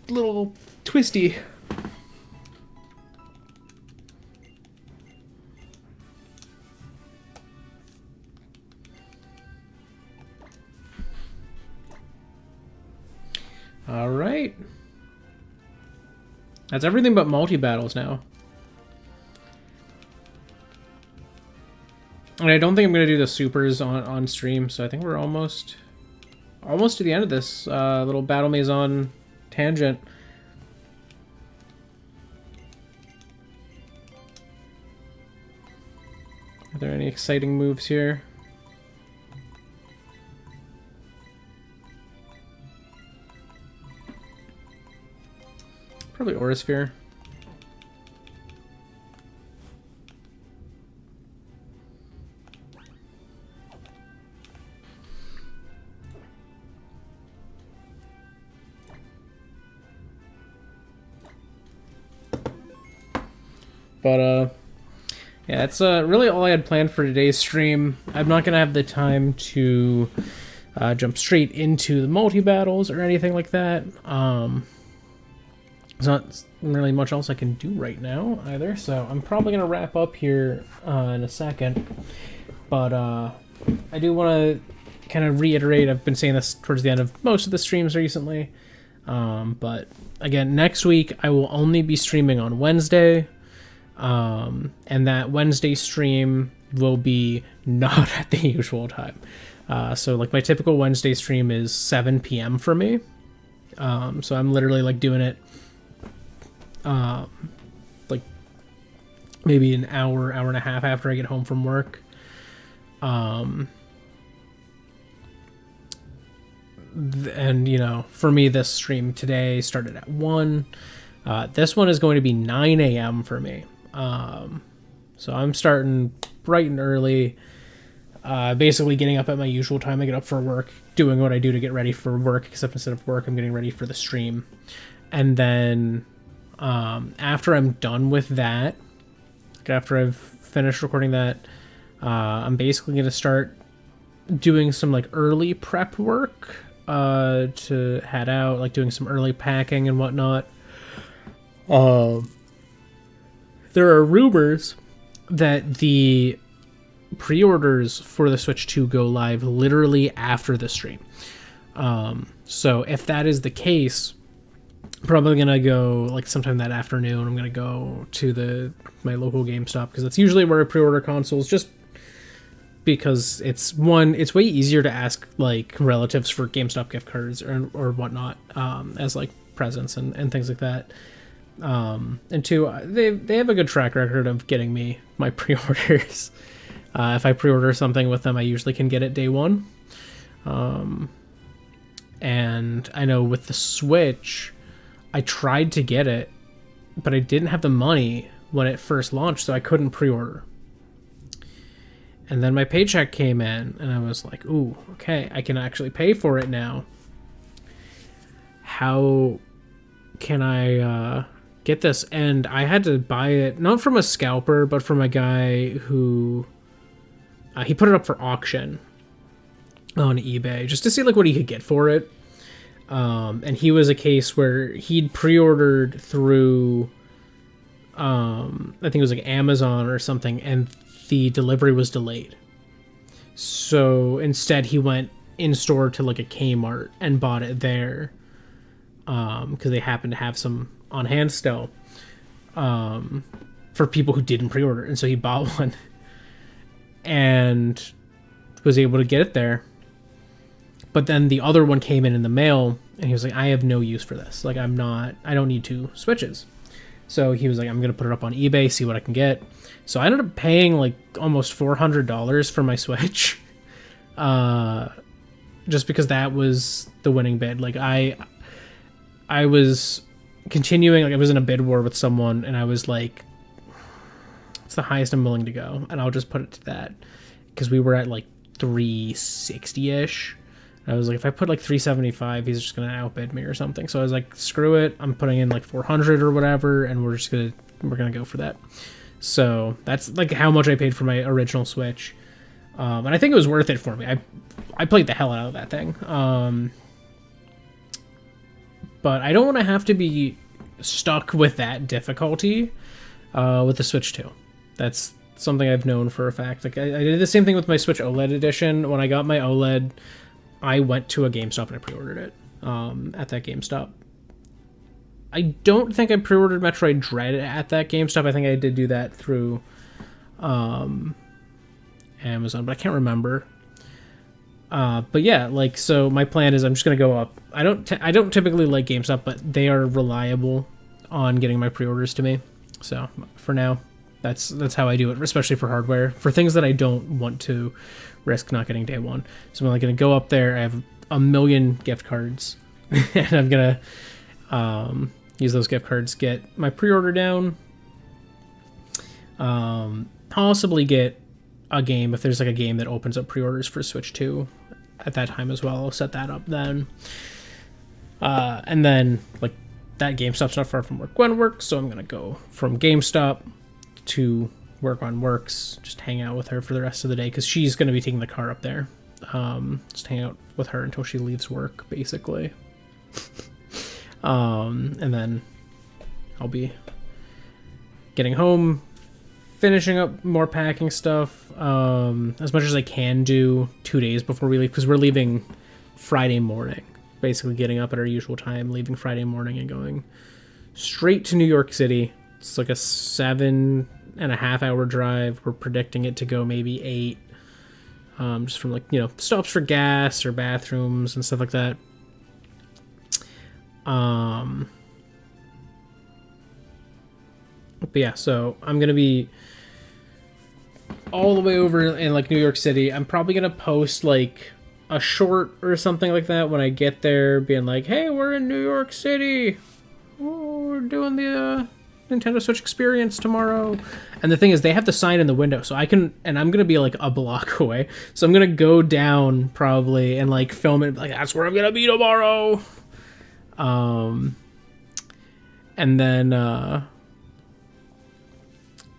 little twisty. Alright. That's everything but multi-battles now. And I don't think I'm going to do the supers on stream, so I think we're almost to the end of this little Battle Maison tangent. Are there any exciting moves here? Probably Aura Sphere. But, yeah, that's really all I had planned for today's stream. I'm not going to have the time to jump straight into the multi-battles or anything like that. There's not really much else I can do right now either, so I'm probably going to wrap up here in a second. But I do want to kind of reiterate, I've been saying this towards the end of most of the streams recently. But, again, next week I will only be streaming on Wednesday. And that Wednesday stream will be not at the usual time. So like my typical Wednesday stream is 7 p.m. for me. So I'm literally like doing it, like maybe an hour and a half after I get home from work. And you know, for me, this stream today started at 1. This one is going to be 9 a.m. for me. So I'm starting bright and early, basically getting up at my usual time I get up for work, doing what I do to get ready for work, except instead of work, I'm getting ready for the stream. And then, after I'm done with that, after I've finished recording that, I'm basically going to start doing some like early prep work, to head out, like doing some early packing and whatnot. There are rumors that the pre-orders for the Switch 2 go live literally after the stream. So if that is the case, Probably gonna go like sometime that afternoon. I'm gonna go to my local GameStop because that's usually where I pre-order consoles. Just because it's way easier to ask like relatives for GameStop gift cards or whatnot as like presents and things like that. And two, they have a good track record of getting me my pre-orders. If I pre-order something with them, I usually can get it day one. And I know with the Switch, I tried to get it, but I didn't have the money when it first launched, so I couldn't pre-order. And then my paycheck came in, and I was like, ooh, okay, I can actually pay for it now. How can I get this? And I had to buy it, not from a scalper, but from a guy who... he put it up for auction on eBay, just to see like what he could get for it. And he was a case where he'd pre-ordered through, I think it was like Amazon or something, and the delivery was delayed. So instead he went in store to like a Kmart and bought it there, because they happened to have some on hand still, for people who didn't pre-order. And so he bought one and was able to get it there. But then the other one came in the mail, and he was like, I have no use for this. Like, I don't need two Switches. So he was like, I'm going to put it up on eBay, see what I can get. So I ended up paying like almost $400 for my Switch. Just because that was the winning bid. Like, I was continuing, like I was in a bid war with someone, and I was like, it's the highest I'm willing to go. And I'll just put it to that. Because we were at like 360-ish. I was like, if I put like 375, he's just gonna outbid me or something. So I was like, screw it, I'm putting in like 400 or whatever, and we're gonna go for that. So that's like how much I paid for my original Switch, and I think it was worth it for me. I played the hell out of that thing, but I don't want to have to be stuck with that difficulty with the Switch 2. That's something I've known for a fact. Like I did the same thing with my Switch OLED edition. When I got my OLED, I went to a GameStop and I pre-ordered it at that GameStop. I don't think I pre-ordered Metroid Dread at that GameStop. I think I did do that through Amazon, but I can't remember. But yeah, like, so my plan is I'm just gonna go up. I don't typically like GameStop, but they are reliable on getting my pre-orders to me. So for now, that's how I do it, especially for hardware. For things that I don't want to risk not getting day one. So I'm like gonna go up there. I have a million gift cards, and I'm gonna use those gift cards, get my pre-order down. Possibly get a game if there's like a game that opens up pre-orders for Switch 2 at that time as well. I'll set that up then. And then like that GameStop's not far from where Gwen works, so I'm gonna go from GameStop to work on Works, just hang out with her for the rest of the day, because she's going to be taking the car up there. Just hang out with her until she leaves work, basically. And then I'll be getting home, finishing up more packing stuff, as much as I can do 2 days before we leave, because we're leaving Friday morning. Basically getting up at our usual time, leaving Friday morning and going straight to New York City. It's like a 7.5-hour drive. We're predicting it to go maybe 8. Just from like, stops for gas or bathrooms and stuff like that. But yeah, so I'm going to be all the way over in like New York City. I'm probably going to post like a short or something like that when I get there, being like, hey, we're in New York City. Oh, we're doing the Nintendo Switch experience tomorrow. And the thing is, they have the sign in the window, so I can, and I'm gonna be like a block away, so I'm gonna go down probably and like film it, like that's where I'm gonna be tomorrow. And then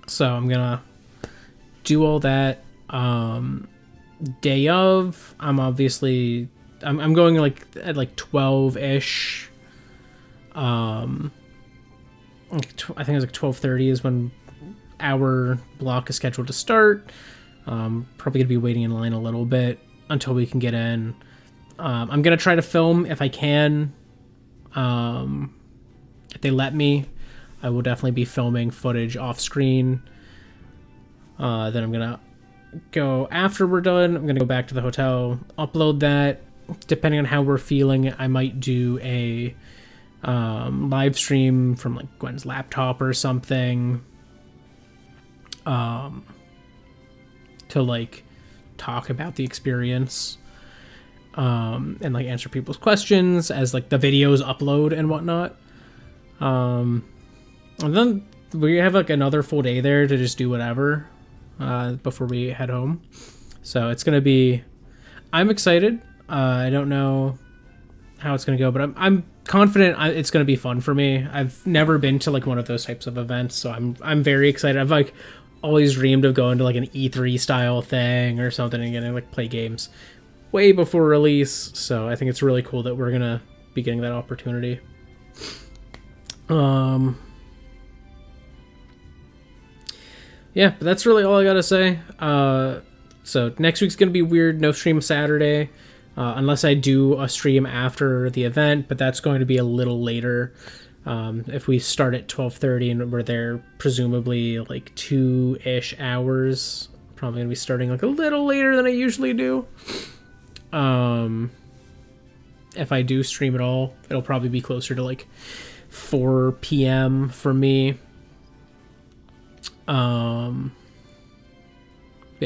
so I'm gonna do all that. Day of, I'm going like at like 12-ish. I think it was like 12:30 is when our block is scheduled to start. Probably gonna be waiting in line a little bit until we can get in. I'm gonna try to film if I can, if they let me, I will definitely be filming footage off screen. Then I'm gonna go after we're done. I'm gonna go back to the hotel, upload that. Depending on how we're feeling, I might do a live stream from like Gwen's laptop or something, to like talk about the experience, and like answer people's questions as like the videos upload and whatnot. And then we have like another full day there to just do whatever before we head home. So it's gonna be, I'm excited. I don't know how it's gonna go, but I'm confident it's gonna be fun for me. I've never been to like one of those types of events, so I'm very excited. I've like always dreamed of going to like an E3 style thing or something and getting like play games way before release. So I think it's really cool that we're gonna be getting that opportunity. Yeah, but that's really all I gotta say. So next week's gonna be weird. No stream Saturday. Unless I do a stream after the event, but that's going to be a little later. If we start at 12:30 and we're there presumably like 2-ish hours, probably going to be starting like a little later than I usually do. If I do stream at all, it'll probably be closer to like 4 p.m. for me. Yeah,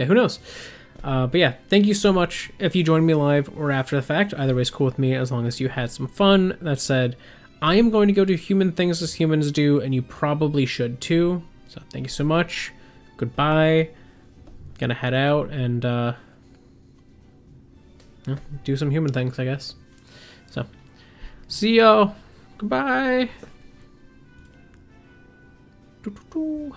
who knows? But yeah, thank you so much if you joined me live or after the fact. Either way is cool with me as long as you had some fun. That said, I am going to go do human things as humans do, and you probably should too. So thank you so much. Goodbye. Gonna head out and do some human things, I guess. So, see y'all. Goodbye. Doo-doo-doo.